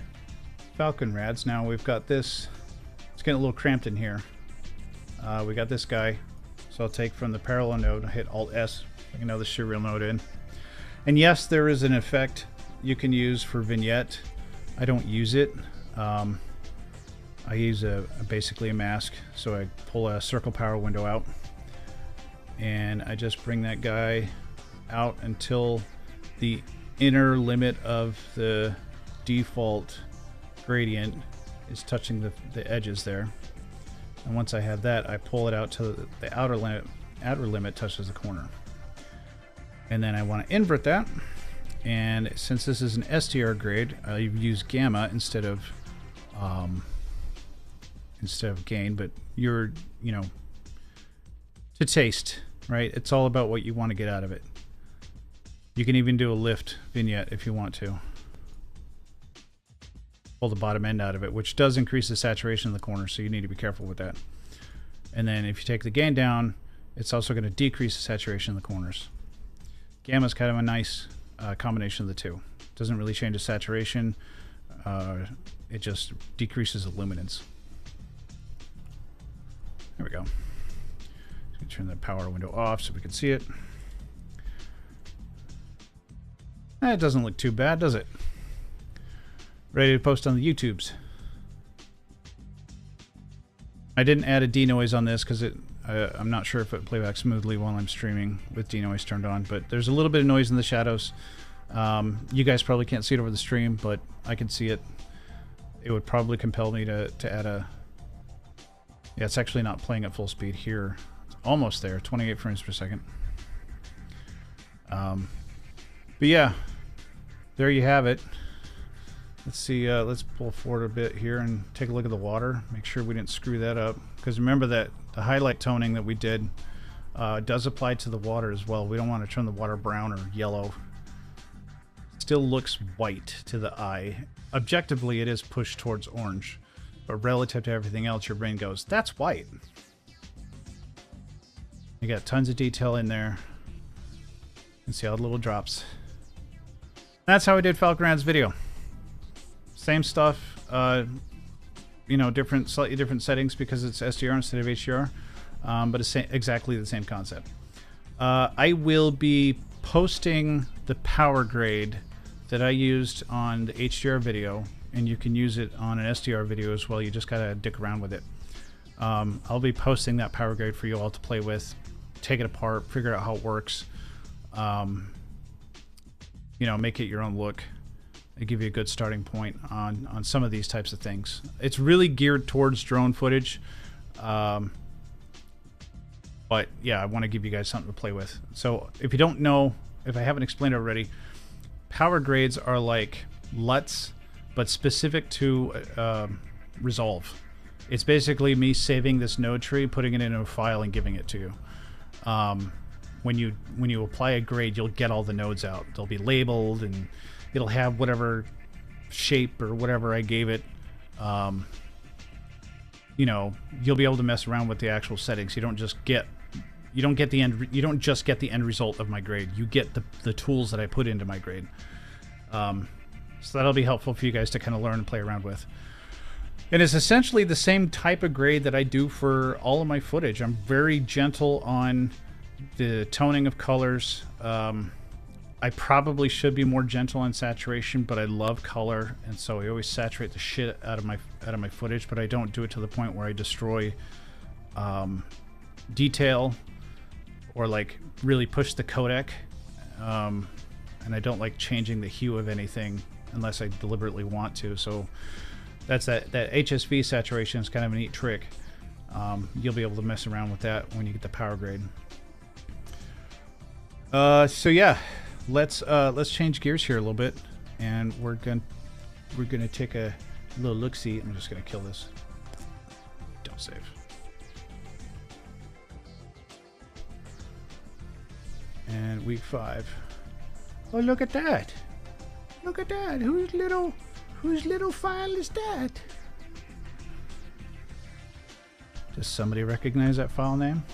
Falcon Rads. Now we've got this, it's getting a little cramped in here. We got this guy, so I'll take from the parallel node, I'll hit Alt S, bring another serial node in. And yes, there is an effect you can use for vignette. I don't use it. I use basically a mask, so I pull a circle power window out, and I just bring that guy out until the inner limit of the default gradient is touching the edges there. And once I have that, I pull it out to the outer limit touches the corner. And then I want to invert that. And since this is an STR grade, I use gamma instead of gain, but you're, you know, to taste, right? It's all about what you want to get out of it. You can even do a lift vignette if you want to. Pull the bottom end out of it, which does increase the saturation in the corner, so you need to be careful with that. And then if you take the gain down, it's also going to decrease the saturation in the corners. Gamma is kind of a nice combination of the two. Doesn't really change the saturation. It just decreases the luminance. There we go. Turn the power window off so we can see it. It doesn't look too bad, does it? Ready to post on the YouTubes. I didn't add a denoise on this because I'm not sure if it playbacks smoothly while I'm streaming with denoise turned on, but there's a little bit of noise in the shadows. You guys probably can't see it over the stream, but I can see it. It would probably compel me to add a... Yeah, it's actually not playing at full speed here. It's almost there, 28 frames per second. But yeah, there you have it. Let's see, let's pull forward a bit here and take a look at the water. Make sure we didn't screw that up. Because remember that the highlight toning that we did does apply to the water as well. We don't want to turn the water brown or yellow. It still looks white to the eye. Objectively, it is pushed towards orange. But relative to everything else, your brain goes, that's white. You got tons of detail in there. You can see all the little drops. That's how I did Falcon Rad's video. Same stuff, you know, slightly different settings because it's SDR instead of HDR, but it's exactly the same concept. I will be posting the power grade that I used on the HDR video, and you can use it on an SDR video as well. You just gotta dick around with it. I'll be posting that power grade for you all to play with, take it apart, figure out how it works. You know, make it your own look. They give you a good starting point on some of these types of things. It's really geared towards drone footage. But yeah, I want to give you guys something to play with. So if you don't know, if I haven't explained it already, power grades are like LUTs, but specific to Resolve. It's basically me saving this node tree, putting it into a file, and giving it to you. When you apply a grade, you'll get all the nodes out. They'll be labeled, and it'll have whatever shape or whatever I gave it. You know, you'll be able to mess around with the actual settings. You don't just get the end result of my grade. You get the tools that I put into my grade. So that'll be helpful for you guys to kind of learn and play around with. And it's essentially the same type of grade that I do for all of my footage. I'm very gentle on the toning of colors. I probably should be more gentle on saturation, but I love color, and so I always saturate the shit out of my footage, but I don't do it to the point where I destroy detail or like really push the codec. And I don't like changing the hue of anything unless I deliberately want to. So that's that HSV saturation is kind of a neat trick. You'll be able to mess around with that when you get the power grade. So yeah, let's change gears here a little bit, and we're gonna take a little look-see. I'm just gonna kill this. Don't save. And week 5. Oh, look at that! Look at that! Whose little file is that? Does somebody recognize that file name?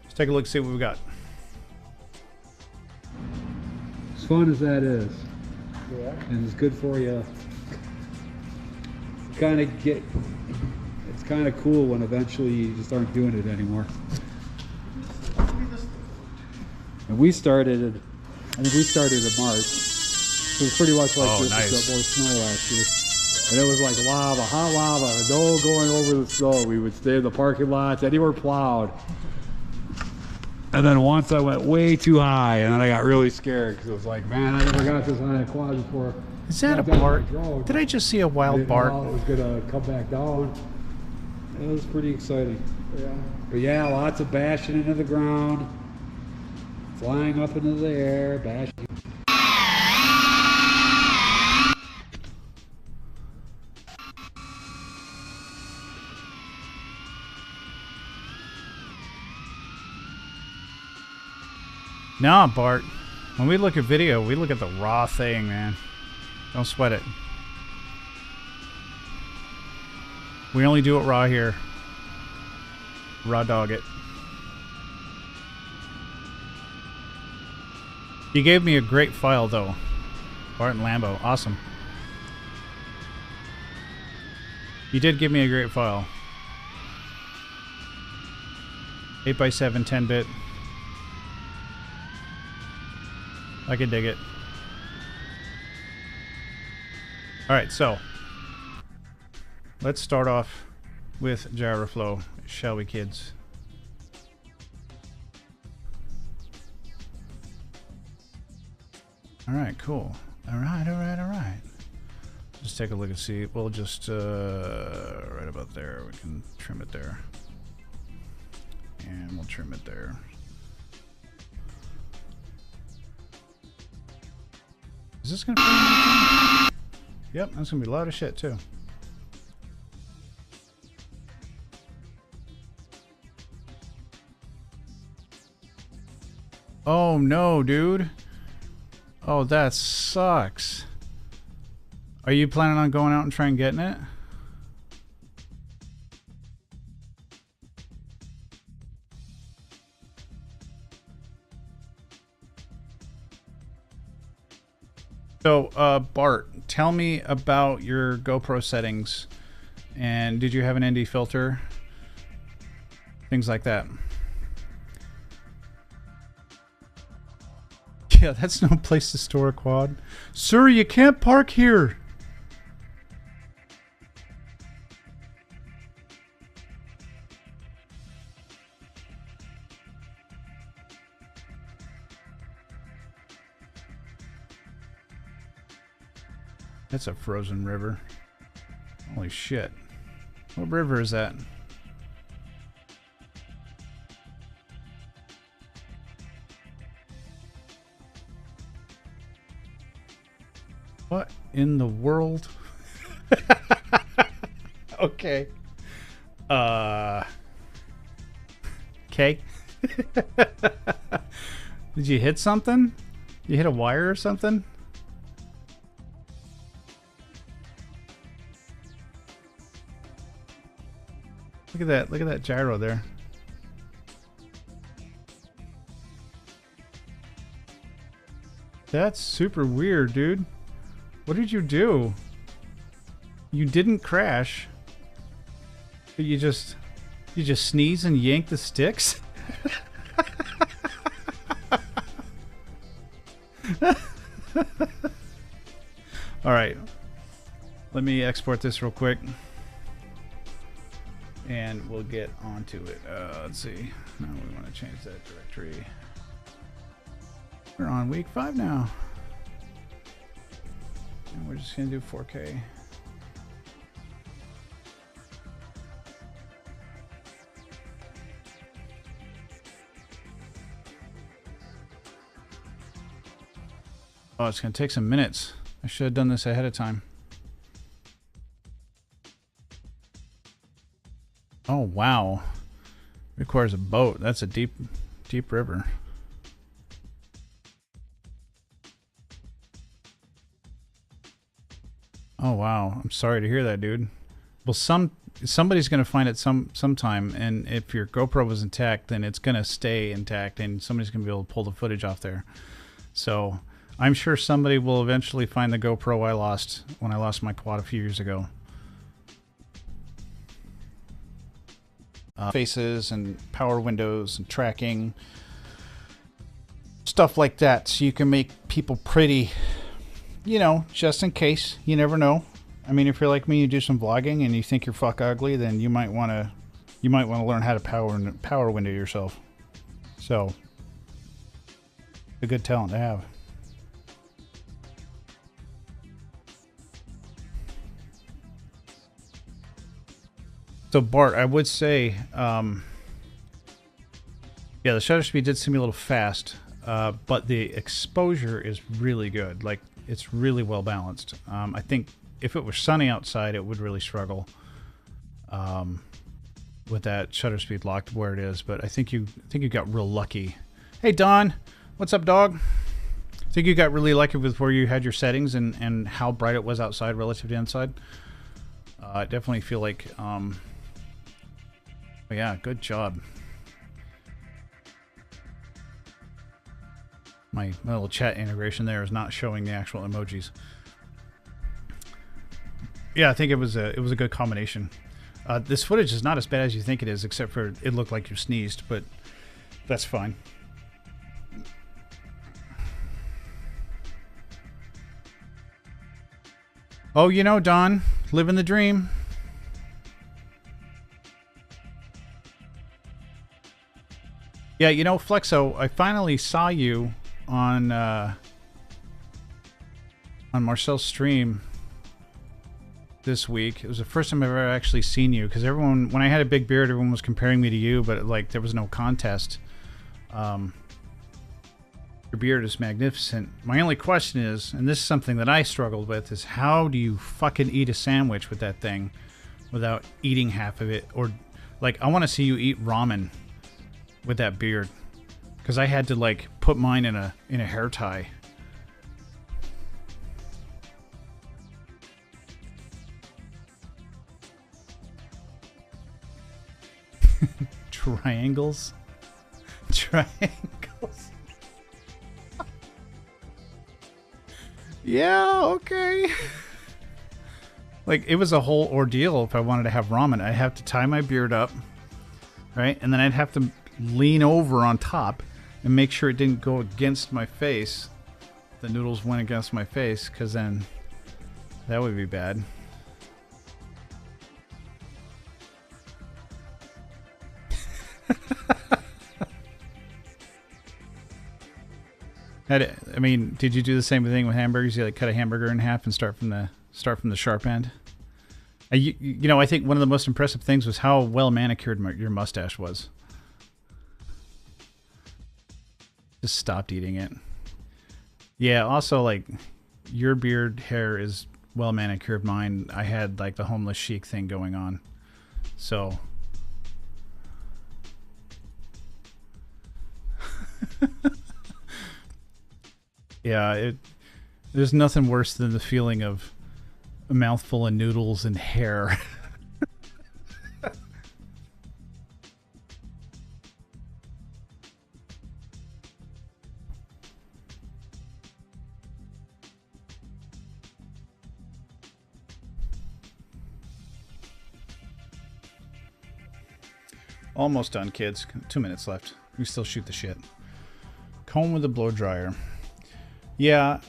Let's take a look, see what we got. As fun as that is, yeah, and it's good for you. It's kind of cool when eventually you just aren't doing it anymore. And we started, I think we started in March. It was pretty much like this, nice. Except more snow last year. And it was like lava, hot lava, no going over the snow. We would stay in the parking lots, anywhere plowed. And then once I went way too high, and then I got really scared because it was like, man, I never got this high a quad before. Is that a Bart? Did I just see a wild Bart? It was gonna come back down. It was pretty exciting. Yeah. But yeah, lots of bashing into the ground, flying up into the air, bashing. Nah, Bart. When we look at video, we look at the raw thing, man. Don't sweat it. We only do it raw here. Raw dog it. You gave me a great file, though. Bart and Lambo. Awesome. You did give me a great file. 8x7, 10-bit. I can dig it. Alright, so let's start off with Gyroflow, shall we, kids? Alright, cool. Alright. Just take a look and see. We'll just right about there. We can trim it there. And we'll trim it there. Is this gonna play? Yep, that's gonna be loud as shit too. Oh no, dude. Oh, that sucks. Are you planning on going out and trying getting it? So, Bart, tell me about your GoPro settings. And did you have an ND filter? Things like that. Yeah, that's no place to store a quad. Sir, you can't park here. That's a frozen river. Holy shit. What river is that? What in the world? Okay. Okay. Did you hit something? You hit a wire or something? Look at that. Look at that gyro there. That's super weird, dude. What did you do? You didn't crash. But you just sneeze and yank the sticks? All right. Let me export this real quick. And we'll get onto it. Let's see. Now we want to change that directory. We're on week 5 now. And we're just going to do 4K. Oh, it's going to take some minutes. I should have done this ahead of time. Oh, wow. Requires a boat. That's a deep river. Oh, wow. I'm sorry to hear that, dude. Well, somebody's going to find it sometime, and if your GoPro was intact, then it's going to stay intact, and somebody's going to be able to pull the footage off there. So I'm sure somebody will eventually find the GoPro I lost when I lost my quad a few years ago. Faces and power windows and tracking, stuff like that, so you can make people pretty, you know, just in case. You never know. I mean, if you're like me, you do some vlogging and you think you're fuck ugly, then you might want to learn how to power window yourself. So, a good talent to have. So Bart, I would say, yeah, the shutter speed did seem a little fast, but the exposure is really good. Like, it's really well balanced. I think if it was sunny outside, it would really struggle with that shutter speed locked where it is. But I think you got real lucky. Hey Don, what's up, dog? I think you got really lucky with where you had your settings and how bright it was outside relative to inside. I definitely feel like. Yeah, good job. My little chat integration there is not showing the actual emojis. Yeah, I think it was a good combination. This footage is not as bad as you think it is, except for it looked like you sneezed, but that's fine. Oh, you know, Don, living the dream. Yeah, you know, Flexo, I finally saw you on Marcel's stream this week. It was the first time I've ever actually seen you, because everyone, when I had a big beard, everyone was comparing me to you, but like there was no contest. Your beard is magnificent. My only question is, and this is something that I struggled with, is how do you fucking eat a sandwich with that thing without eating half of it? Or like, I want to see you eat ramen with that beard, because I had to like put mine in a hair tie. Triangles. Yeah, okay. Like, it was a whole ordeal. If I wanted to have ramen, I'd have to tie my beard up, right? And then I'd have to lean over on top and make sure it didn't go against my face. The noodles went against my face, because then that would be bad. I mean, did you do the same thing with hamburgers? You like cut a hamburger in half and start from the sharp end? You know, I think one of the most impressive things was how well manicured your mustache was. Just stopped eating it. Yeah, also, like, your beard hair is well manicured. Mine, I had like the homeless chic thing going on. So yeah, there's nothing worse than the feeling of a mouthful of noodles and hair. Almost done, kids. 2 minutes left. We still shoot the shit. Comb with a blow dryer. Yeah,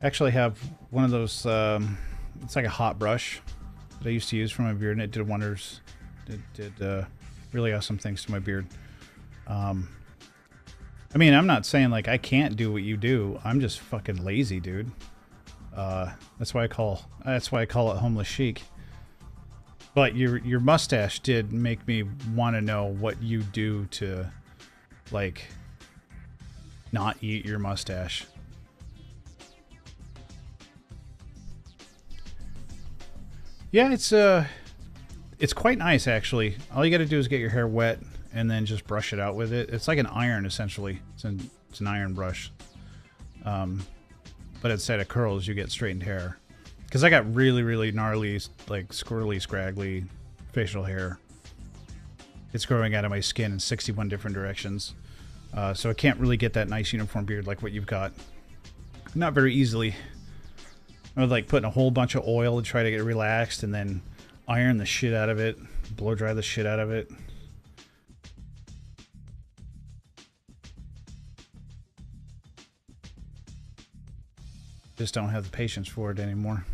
actually have one of those, it's like a hot brush that I used to use for my beard, and it did wonders. It did really awesome things to my beard. I mean, I'm not saying like I can't do what you do. I'm just fucking lazy, dude. That's why I call it homeless chic. But your mustache did make me want to know what you do to, like, not eat your mustache. Yeah, it's quite nice actually. All you got to do is get your hair wet and then just brush it out with it. It's like an iron essentially. It's an iron brush. But instead of curls, you get straightened hair. Because I got really, really gnarly, like squirrely, scraggly facial hair. It's growing out of my skin in 61 different directions. So I can't really get that nice uniform beard like what you've got. Not very easily. I would like putting a whole bunch of oil to try to get it relaxed and then iron the shit out of it, blow dry the shit out of it. Just don't have the patience for it anymore.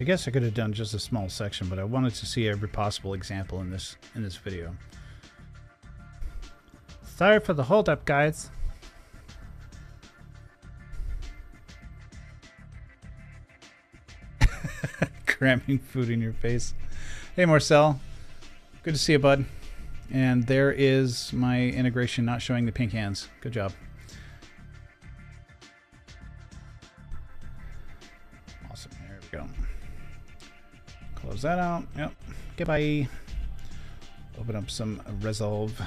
I guess I could have done just a small section, but I wanted to see every possible example in this video. Sorry for the hold-up, guys. Cramming food in your face. Hey, Marcel. Good to see you, bud. And there is my integration not showing the pink hands. Good job. Awesome. There we go. Close that out. Yep. Goodbye. Open up some Resolve.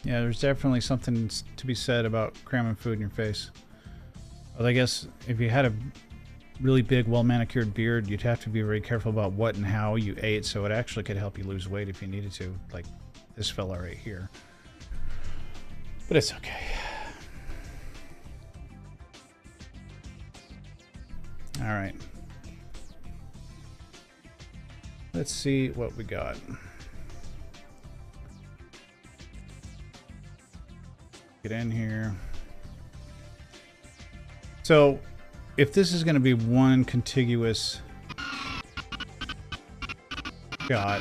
Yeah, there's definitely something to be said about cramming food in your face. But I guess if you had a really big, well-manicured beard, you'd have to be very careful about what and how you ate, so it actually could help you lose weight if you needed to, like this fella right here. But it's okay. All right. Let's see what we got. Get in here. So, if this is going to be one contiguous shot,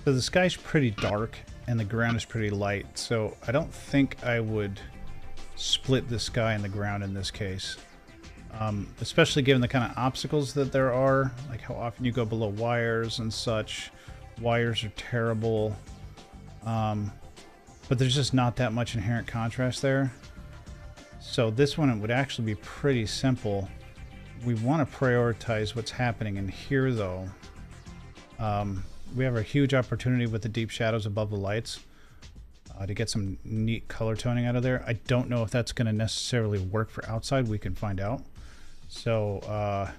so the sky's pretty dark and the ground is pretty light, so I don't think I would split the sky and the ground in this case. Especially given the kind of obstacles that there are, like how often you go below wires and such. Wires are terrible. But there's just not that much inherent contrast there. So this one, it would actually be pretty simple. We want to prioritize what's happening in here, though. We have a huge opportunity with the deep shadows above the lights to get some neat color toning out of there. I don't know if that's going to necessarily work for outside. We can find out. So,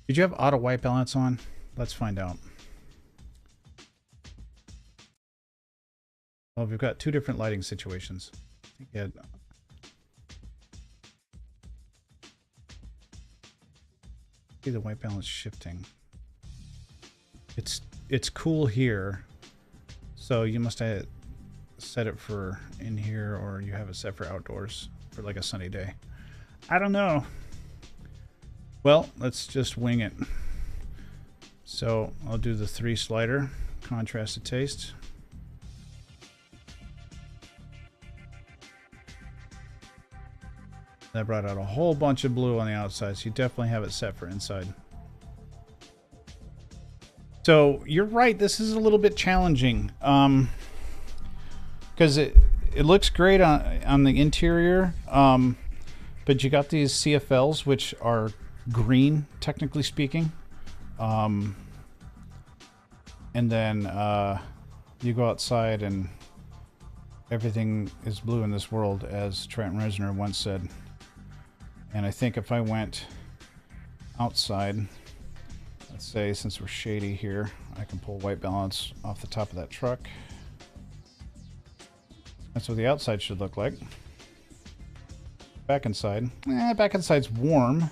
did you have auto white balance on? Let's find out. Well, we've got two different lighting situations. I think see the white balance shifting. It's cool here, so you must have set it for in here, or you have it set for outdoors for like a sunny day. I don't know. Well, let's just wing it. So I'll do the 3 slider, contrasted taste. That brought out a whole bunch of blue on the outside, so you definitely have it set for inside. So you're right, this is a little bit challenging, because it looks great on the interior, but you got these CFLs which are green, technically speaking, and then you go outside and everything is blue in this world, as Trent Reznor once said. And I think if I went outside, let's say since we're shady here, I can pull white balance off the top of that truck. That's what the outside should look like. Back inside. Back inside's warm,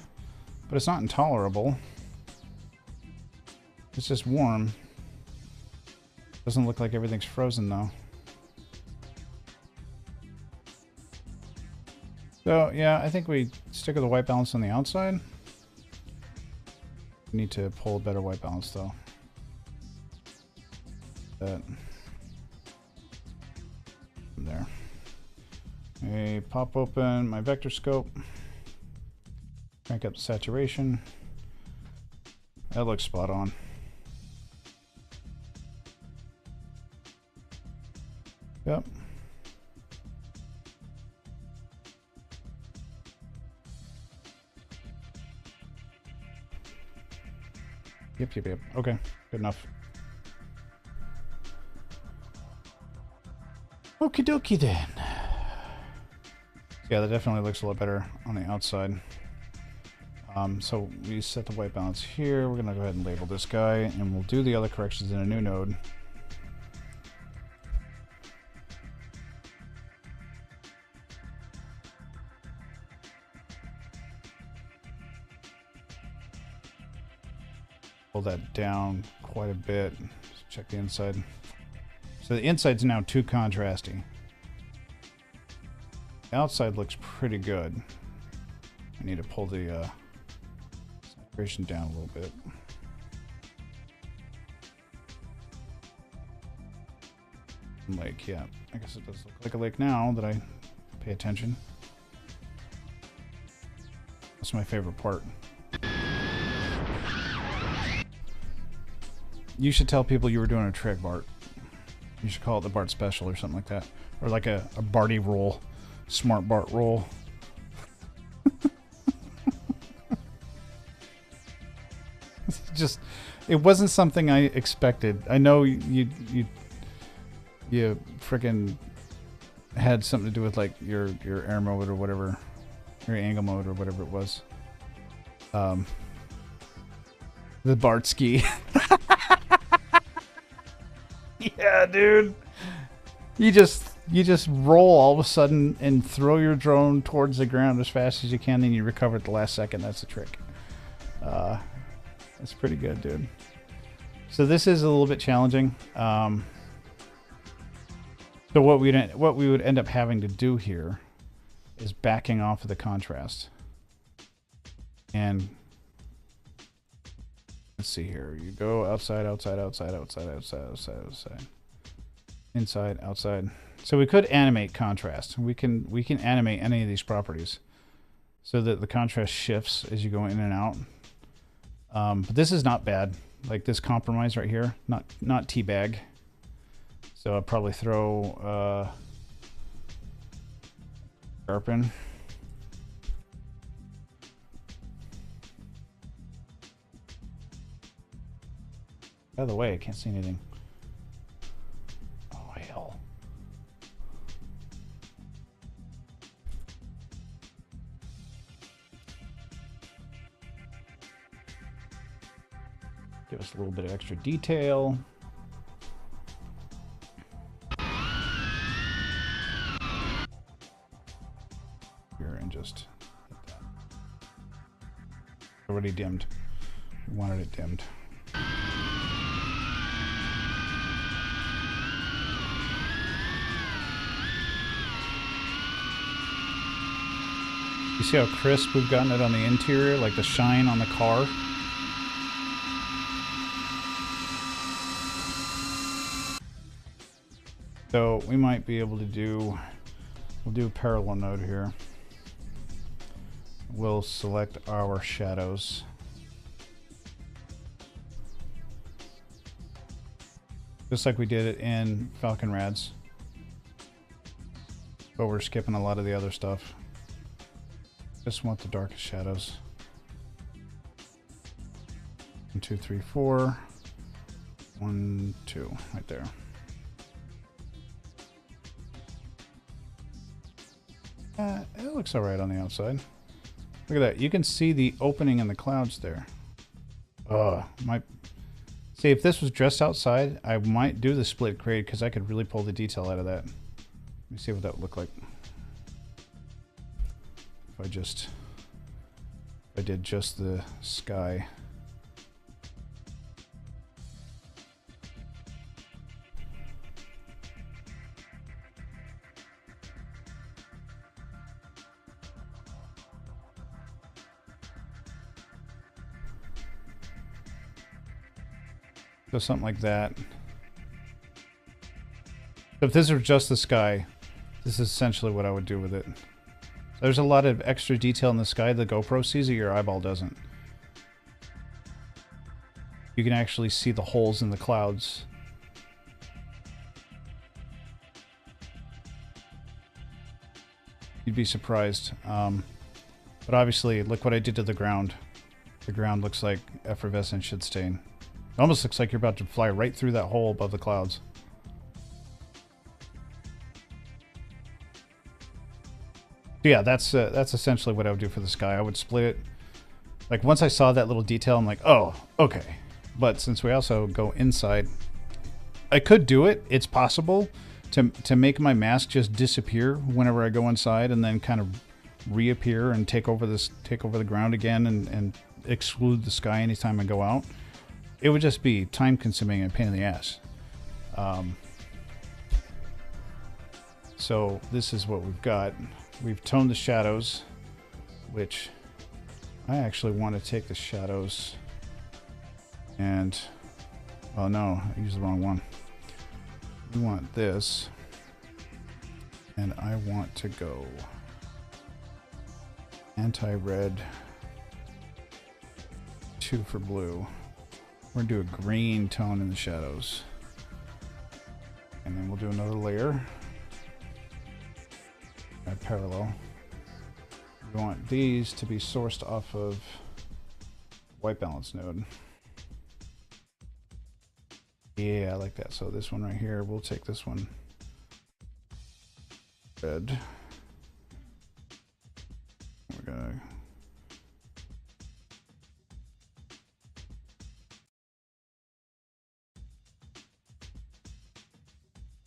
but it's not intolerable. It's just warm. Doesn't look like everything's frozen though. So yeah, I think we stick with the white balance on the outside. We need to pull a better white balance though. That there. I pop open my vector scope. Crank up the saturation. That looks spot on. Yep. Yep. Okay, good enough. Okie dokie then. Yeah, that definitely looks a lot better on the outside. So we set the white balance here. We're gonna go ahead and label this guy, and we'll do the other corrections in a new node. Pull that down quite a bit. Let's check the inside. So the inside's now too contrasty. The outside looks pretty good. I need to pull the saturation down a little bit. Lake, yeah. I guess it does look like a lake now that I pay attention. That's my favorite part. You should tell people you were doing a trick, Bart. You should call it the Bart Special or something like that. Or like a Barty roll. Smart Bart roll. Just, it wasn't something I expected. I know you freaking had something to do with like your air mode or whatever. Your angle mode or whatever it was. The Bart ski. Yeah, dude. You just roll all of a sudden and throw your drone towards the ground as fast as you can, and you recover at the last second. That's the trick. That's pretty good, dude. So this is a little bit challenging. So what we would end up having to do here is backing off of the contrast. And let's see here. You go outside. Inside, outside. So we could animate contrast. We can animate any of these properties so that the contrast shifts as you go in and out. But this is not bad. Like this compromise right here, not teabag. So I'll probably throw sharpen. By the way, I can't see anything. Oh, hell. Give us a little bit of extra detail. Here and just hit that. Already dimmed. We wanted it dimmed. You see how crisp we've gotten it on the interior, like the shine on the car? So we might be able to do, we'll do a parallel node here. We'll select our shadows. Just like we did it in Falcon Rads. But we're skipping a lot of the other stuff. Just want the darkest shadows. 1, 2, 3, 4. 1, 2, right there. It looks all right on the outside. Look at that. You can see the opening in the clouds there. See, if this was just outside, I might do the split grade because I could really pull the detail out of that. Let me see what that would look like. If I did just the sky. So something like that. If this were just the sky, this is essentially what I would do with it. There's a lot of extra detail in the sky the GoPro sees that your eyeball doesn't. you can actually see the holes in the clouds. You'd be surprised. But obviously, look what I did to the ground. The ground looks like effervescent shit stain. It almost looks like you're about to fly right through that hole above the clouds. So yeah, that's essentially what I would do for the sky. I would split it. Like, once I saw that little detail, I'm like, oh, okay. But since we also go inside, I could do it. It's possible to make my mask just disappear whenever I go inside, and then kind of reappear and take over the ground again, and exclude the sky anytime I go out. It would just be time consuming and a pain in the ass. So this is what we've got. We've toned the shadows, which I actually want to take the shadows and, oh no, I used the wrong one. We want this, and I want to go anti-red, 2 for blue. We're gonna do a green tone in the shadows, and then we'll do another layer. Parallel. We want these to be sourced off of white balance node. Yeah, I like that. So this one right here, we'll take this one red. We're gonna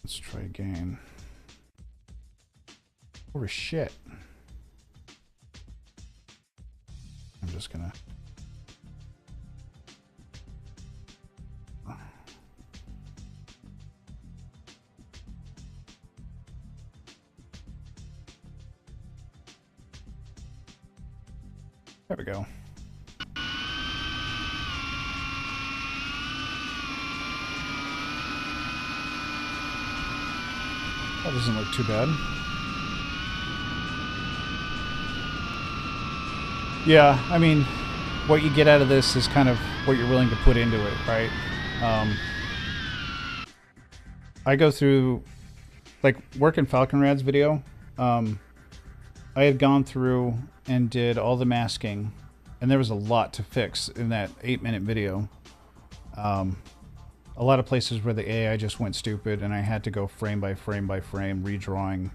let's try again. Oh shit. I'm just gonna there we go. That doesn't look too bad. Yeah, I mean, what you get out of this is kind of what you're willing to put into it, right? I go through, like, working Falcon Rad's video. I had gone through and did all the masking, and there was a lot to fix in that 8-minute video. A lot of places where the AI just went stupid, and I had to go frame by frame by frame, redrawing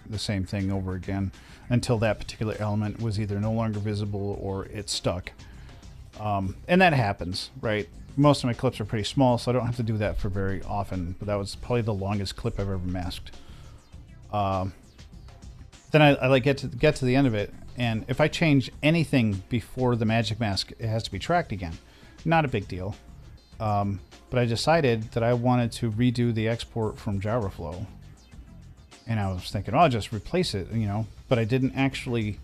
the same thing over again until that particular element was either no longer visible or it stuck. And that happens, right? Most of my clips are pretty small, so I don't have to do that for very often, but that was probably the longest clip I've ever masked. Then I like get to the end of it, and if I change anything before the magic mask, it has to be tracked again. Not a big deal. But I decided that I wanted to redo the export from Gyroflow. And I was thinking, oh, I'll just replace it, you know. But I didn't actually,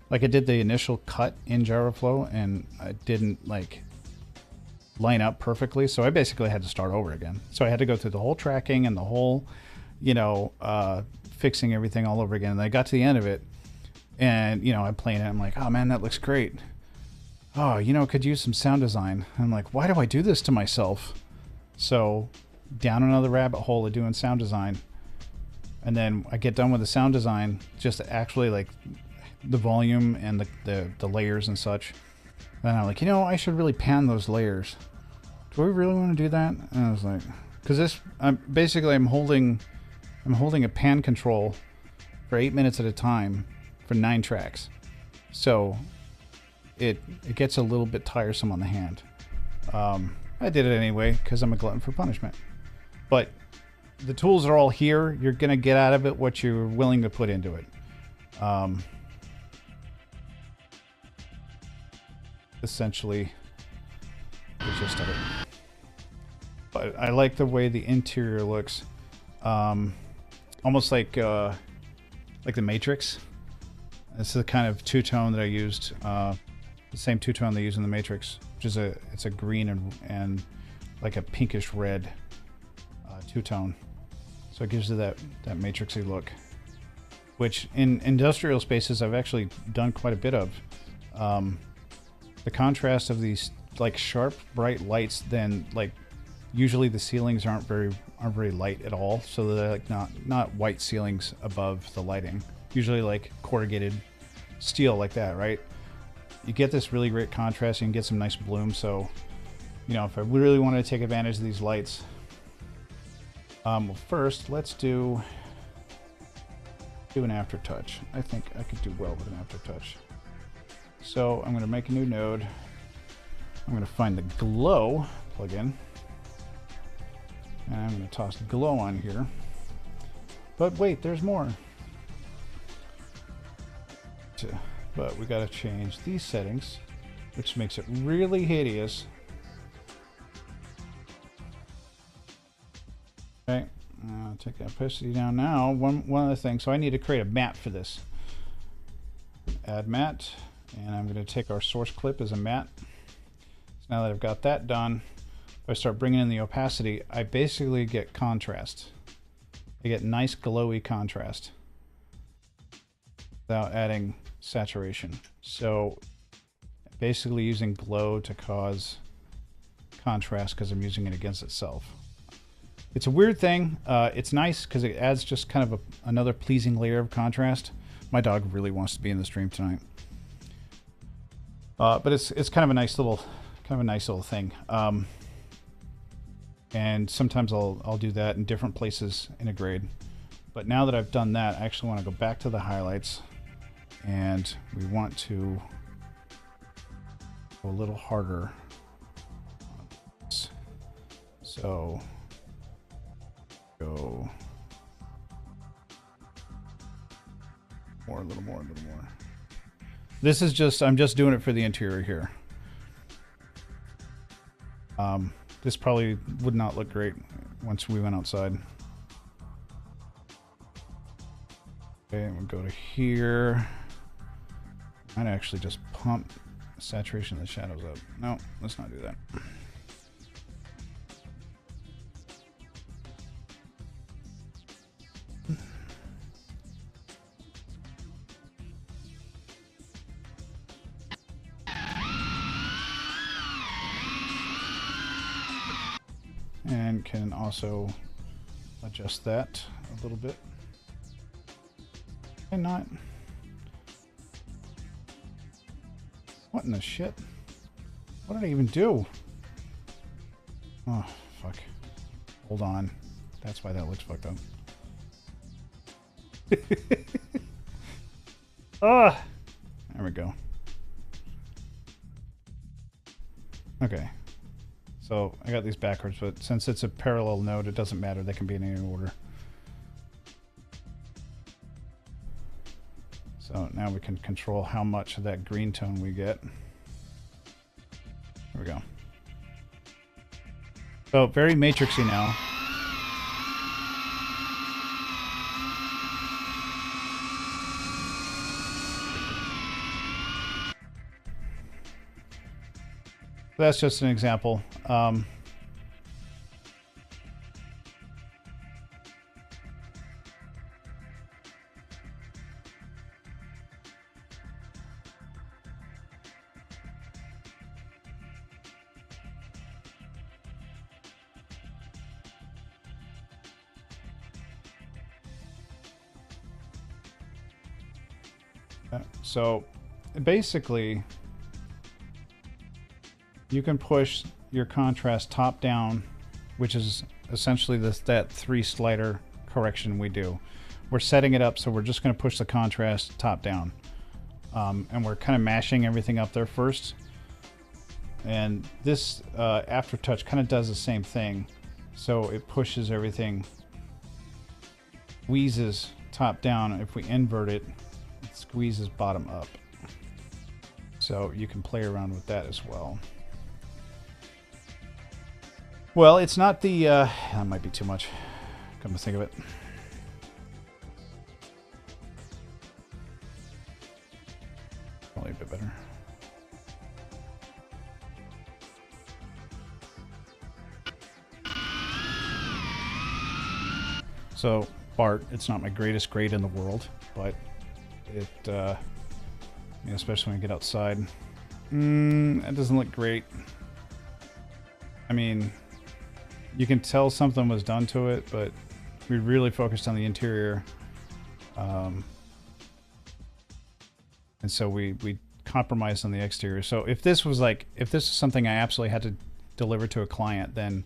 like, I did the initial cut in Gyroflow, and I didn't, like, line up perfectly. So I basically had to start over again. So I had to go through the whole tracking and the whole, you know, fixing everything all over again. And I got to the end of it, and, you know, I'm playing it. I'm like, oh, man, that looks great. Oh, you know, could use some sound design. I'm like, why do I do this to myself? So down another rabbit hole of doing sound design. And then I get done with the sound design, just actually like the volume and the layers and such. And I'm like, you know, I should really pan those layers. Do we really want to do that? And I was like, because this, I'm holding a pan control for 8 minutes at a time for 9 tracks. So it gets a little bit tiresome on the hand. I did it anyway because I'm a glutton for punishment. But the tools are all here. You're going to get out of it what you're willing to put into it. Essentially, the gist of it. But I like the way the interior looks. Almost like the Matrix. This is the kind of two-tone that I used. The same two-tone they use in the Matrix, which is it's a green and like a pinkish red two-tone. So it gives you that matrixy look, which in industrial spaces I've actually done quite a bit of. The contrast of these like sharp, bright lights, then like usually the ceilings aren't very light at all. So they're like not white ceilings above the lighting. Usually like corrugated steel like that, right? You get this really great contrast. You can get some nice bloom. So, you know, if I really wanted to take advantage of these lights, well, first let's do an aftertouch. I think I could do well with an aftertouch. So I'm going to make a new node. I'm going to find the glow plugin, and I'm going to toss glow on here. But wait, there's more. But we got to change these settings, which makes it really hideous. Okay, take that opacity down now. One other thing, so I need to create a matte for this. Add matte, and I'm going to take our source clip as a matte. So now that I've got that done, if I start bringing in the opacity, I basically get contrast. I get nice glowy contrast without adding saturation. So basically using glow to cause contrast because I'm using it against itself. It's a weird thing. It's nice because it adds just kind of another pleasing layer of contrast. My dog really wants to be in the stream tonight. But it's kind of a nice little thing. And sometimes I'll do that in different places in a grade. But now that I've done that, I actually want to go back to the highlights, and we want to go a little harder. So go more, a little more. This is just, I'm just doing it for the interior here. This probably would not look great once we went outside. Okay, we'll go to here. Might actually just pump saturation of the shadows up. No, let's not do that. And can also adjust that a little bit. And not. What in the shit? What did I even do? Oh, fuck. Hold on. That's why that looks fucked up. Ah! There we go. Okay. So I got these backwards, but since it's a parallel node, it doesn't matter. They can be in any order. So now we can control how much of that green tone we get. There we go. So very matrixy now. That's just an example. So basically, you can push your contrast top down, which is essentially that 3 slider correction we do. We're setting it up so we're just going to push the contrast top down. And we're kind of mashing everything up there first. And this aftertouch kind of does the same thing. So it pushes everything, squeezes top down. If we invert it, it squeezes bottom up. So you can play around with that as well. Well, it's not the, that might be too much, come to think of it. Probably a bit better. So, Bart, it's not my greatest grade in the world, but it, especially when I get outside, That doesn't look great. I mean, you can tell something was done to it, but we really focused on the interior. And so we compromised on the exterior. So if this was something I absolutely had to deliver to a client, then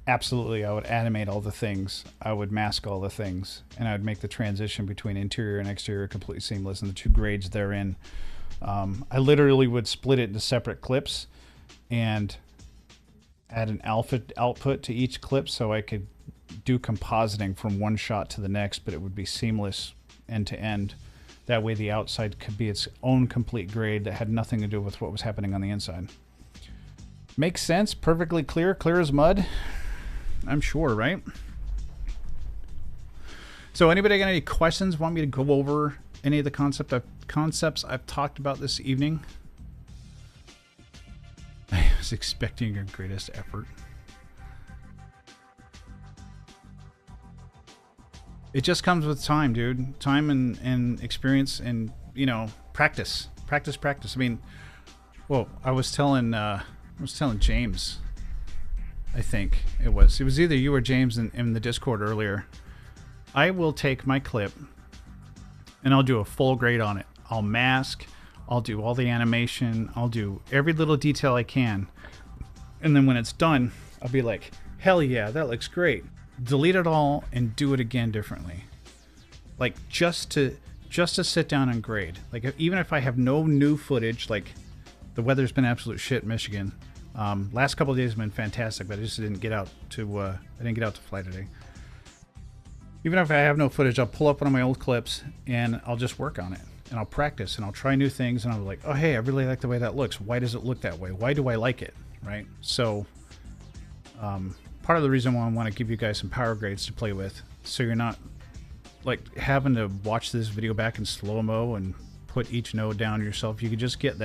absolutely I would animate all the things, I would mask all the things, and I would make the transition between interior and exterior completely seamless and the two grades therein. I literally would split it into separate clips and add an alpha output to each clip so I could do compositing from one shot to the next, but it would be seamless end to end. That way the outside could be its own complete grade that had nothing to do with what was happening on the inside. Makes sense, perfectly clear, clear as mud, I'm sure, right? So anybody got any questions, want me to go over any of the concepts I've talked about this evening? I was expecting your greatest effort. It just comes with time, dude. Time and experience and, you know, practice. Practice. I mean, well, I was telling James, I think it was either you or James in the Discord earlier. I will take my clip and I'll do a full grade on it. I'll mask, I'll do all the animation, I'll do every little detail I can. And then when it's done, I'll be like, hell yeah, that looks great. Delete it all and do it again differently. Like just to sit down and grade. Like even if I have no new footage, like the weather's been absolute shit in Michigan. Last couple of days have been fantastic, but I just didn't get out to fly today. Even if I have no footage, I'll pull up one of my old clips and I'll just work on it. And I'll practice and I'll try new things and I'll be like, oh hey, I really like the way that looks. Why does it look that way? Why do I like it? Right? So part of the reason why I want to give you guys some power grades to play with, so you're not like having to watch this video back in slow-mo and put each node down yourself. You can just get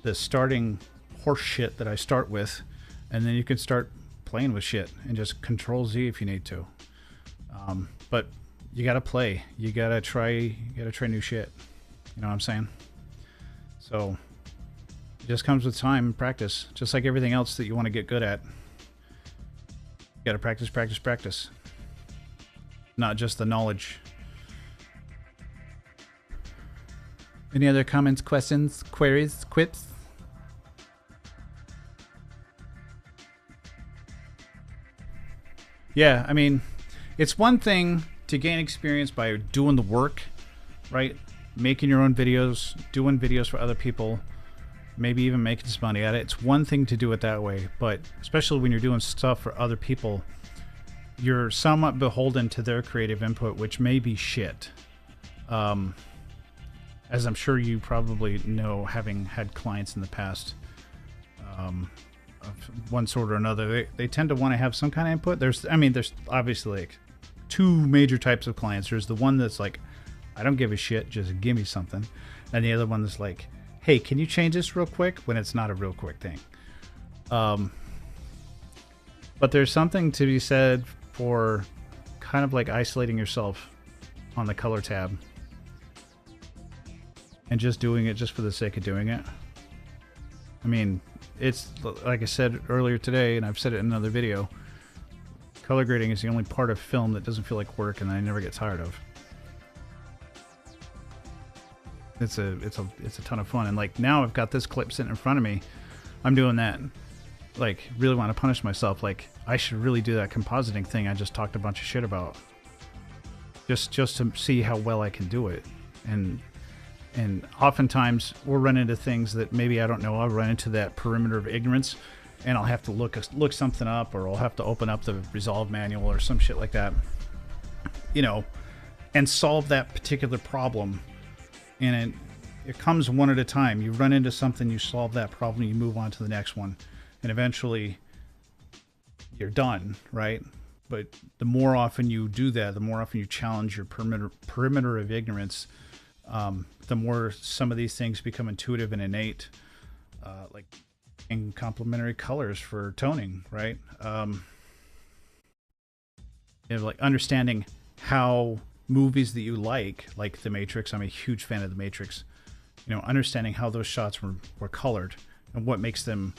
the starting horse shit that I start with, and then you can start playing with shit and just Control Z if you need to. But you gotta play. You gotta try new shit. You know what I'm saying? So it just comes with time and practice, just like everything else that you want to get good at. You gotta practice. Not just the knowledge. Any other comments, questions, queries, quips? Yeah, I mean, it's one thing to gain experience by doing the work, right? Making your own videos, doing videos for other people, maybe even making some money at it. It's one thing to do it that way, but especially when you're doing stuff for other people, you're somewhat beholden to their creative input, which may be shit. As I'm sure you probably know, having had clients in the past of one sort or another, they tend to want to have some kind of input. There's obviously like two major types of clients. There's the one that's like, I don't give a shit, just give me something. And the other one that's like, hey, can you change this real quick, when it's not a real quick thing. But there's something to be said for kind of like isolating yourself on the color tab and just doing it just for the sake of doing it. I mean, it's like I said earlier today, and I've said it in another video, color grading is the only part of film that doesn't feel like work and I never get tired of. It's a ton of fun. And like now I've got this clip sitting in front of me, I'm doing that, like really want to punish myself. Like I should really do that compositing thing I just talked a bunch of shit about, just to see how well I can do it. And oftentimes we'll run into things that maybe I don't know. I'll run into that perimeter of ignorance and I'll have to look something up, or I'll have to open up the Resolve manual or some shit like that, you know, and solve that particular problem. And it comes one at a time. You run into something, you solve that problem, you move on to the next one, and eventually you're done, right? But the more often you do that, the more often you challenge your perimeter of ignorance, the more some of these things become intuitive and innate, like in complementary colors for toning, right? You know, like understanding how movies that you like The Matrix. I'm a huge fan of The Matrix. You know, understanding how those shots were colored and what makes them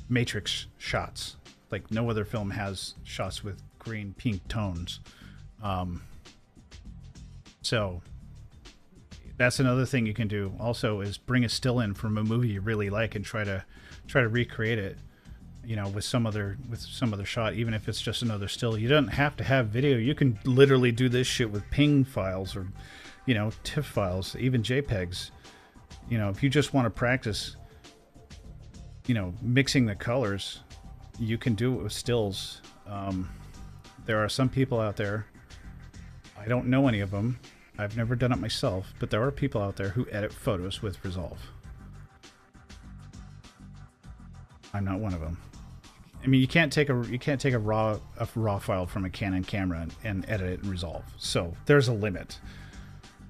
matrix shots. Like no other film has shots with green, pink tones. So that's another thing you can do also is bring a still in from a movie you really like and try to recreate it, you know, with some other shot, even if it's just another still. You don't have to have video. You can literally do this shit with ping files or, you know, TIFF files, even JPEGs. You know, if you just want to practice, you know, mixing the colors, you can do it with stills. There are some people out there, I don't know any of them, I've never done it myself, but there are people out there who edit photos with Resolve. I'm not one of them. I mean, you can't take a raw file from a Canon camera and edit it in Resolve. So there's a limit.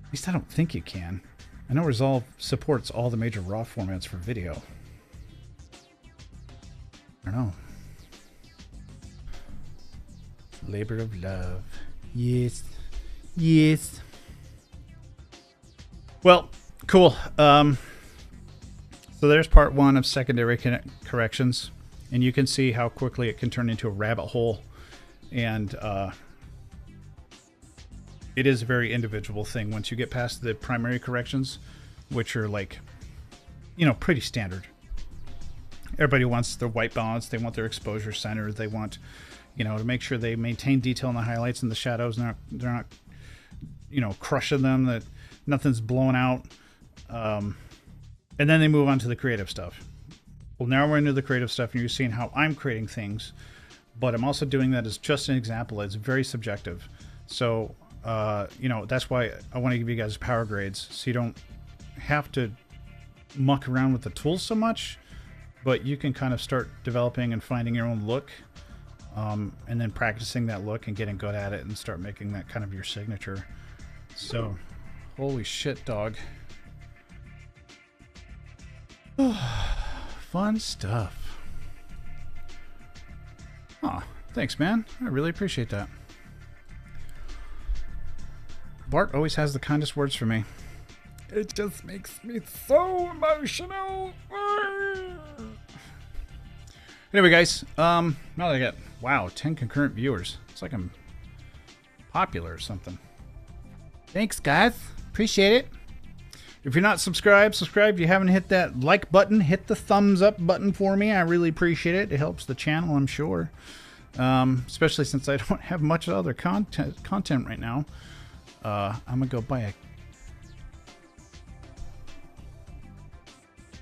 At least I don't think you can. I know Resolve supports all the major RAW formats for video. I don't know. Labor of love. Yes. Yes. Well, cool. So there's part one of secondary corrections, and you can see how quickly it can turn into a rabbit hole. And it is a very individual thing once you get past the primary corrections, which are like, you know, pretty standard. Everybody wants their white balance, they want their exposure center, they want, you know, to make sure they maintain detail in the highlights and the shadows, they're not, you know, crushing them, that nothing's blown out. And then they move on to the creative stuff. Well, now we're into the creative stuff, and you're seeing how I'm creating things, but I'm also doing that as just an example. It's very subjective. So, you know, that's why I want to give you guys power grades, so you don't have to muck around with the tools so much, but you can kind of start developing and finding your own look, and then practicing that look and getting good at it and start making that kind of your signature. So, holy shit, dog. Fun stuff. Oh, thanks, man. I really appreciate that. Bart always has the kindest words for me. It just makes me so emotional. Anyway, guys, now that I got, wow, 10 concurrent viewers. It's like I'm popular or something. Thanks, guys. Appreciate it. If you're not subscribed, subscribe. If you haven't hit that like button, hit the thumbs up button for me. I really appreciate it. It helps the channel, I'm sure. Especially since I don't have much other content right now. I'm going to go buy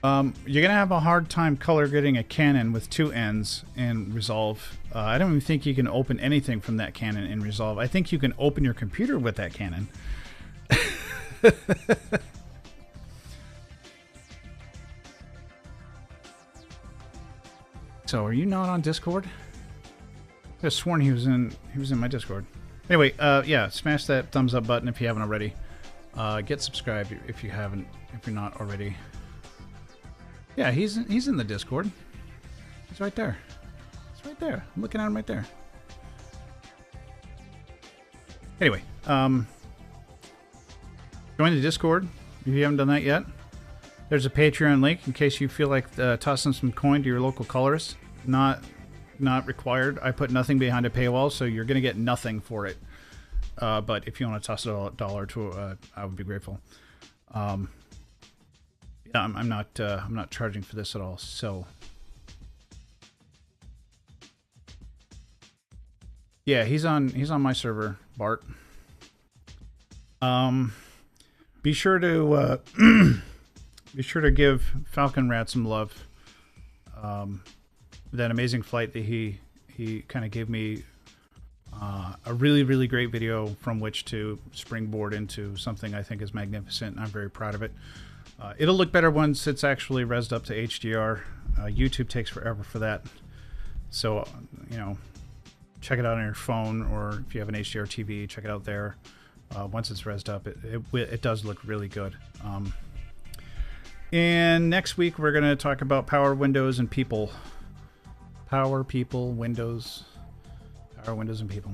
a... you're going to have a hard time color grading a Canon with two ends in Resolve. I don't even think you can open anything from that Canon in Resolve. I think you can open your computer with that Canon. So, are you not on Discord? I could have sworn he was in my Discord. Anyway, yeah, smash that thumbs up button if you haven't already. Get subscribed if you're not already. Yeah, he's in the Discord. He's right there. He's right there. I'm looking at him right there. Anyway, join the Discord if you haven't done that yet. There's a Patreon link in case you feel like tossing some coin to your local colorist. Not required. I put nothing behind a paywall, so you're gonna get nothing for it. But if you want to toss a dollar to, I would be grateful. Yeah, I'm not charging for this at all. So yeah, he's on my server, Bart. Be sure to give Falcon Rat some love. That amazing flight that he kind of gave me a really great video from which to springboard into something I think is magnificent, and I'm very proud of it. It'll look better once it's actually rezzed up to HDR. YouTube takes forever for that, so you know, check it out on your phone, or if you have an HDR TV, check it out there. Once it's rezzed up, it does look really good. And next week we're going to talk about power windows and people. Power, people, windows. Power, windows, and people.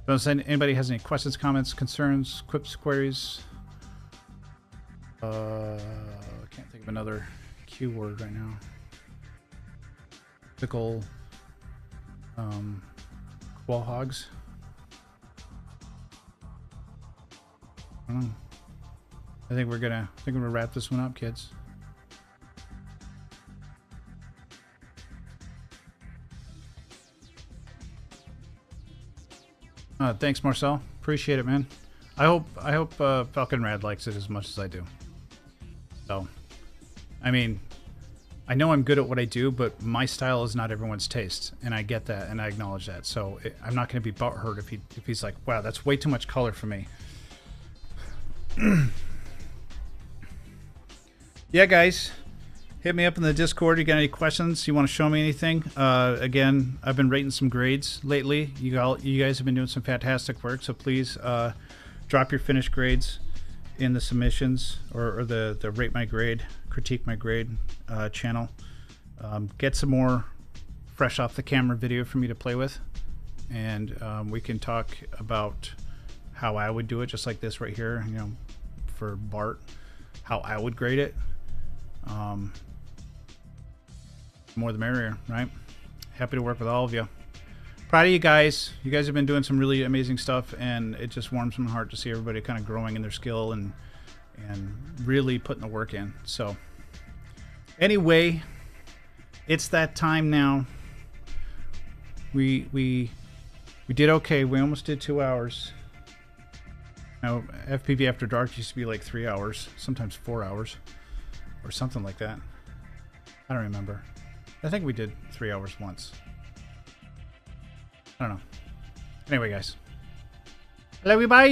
So if anybody has any questions, comments, concerns, quips, queries, I can't think of another Q word right now. Typical quahogs. I don't know. I think we're gonna wrap this one up, kids. Thanks, Marcel. Appreciate it, man. I hope Falcon Rad likes it as much as I do. So, I mean, I know I'm good at what I do, but my style is not everyone's taste, and I get that, and I acknowledge that. So I'm not going to be butthurt if he's like, "Wow, that's way too much color for me." Yeah, guys, hit me up in the Discord. You got any questions? You want to show me anything? Again, I've been rating some grades lately. You guys have been doing some fantastic work, so please drop your finished grades in the submissions or the rate my grade, critique my grade channel. Get some more fresh off the camera video for me to play with, and we can talk about how I would do it, just like this right here, you know, for Bart, how I would grade it. More the merrier, right? Happy to work with all of you. Proud of you guys. You guys have been doing some really amazing stuff, and it just warms my heart to see everybody kind of growing in their skill and really putting the work in. So anyway, it's that time now. We did okay. We almost did 2 hours. Now, FPV After Dark used to be like 3 hours, sometimes 4 hours, or something like that. I don't remember. I think we did 3 hours once. I don't know. Anyway, guys. I love you. Bye.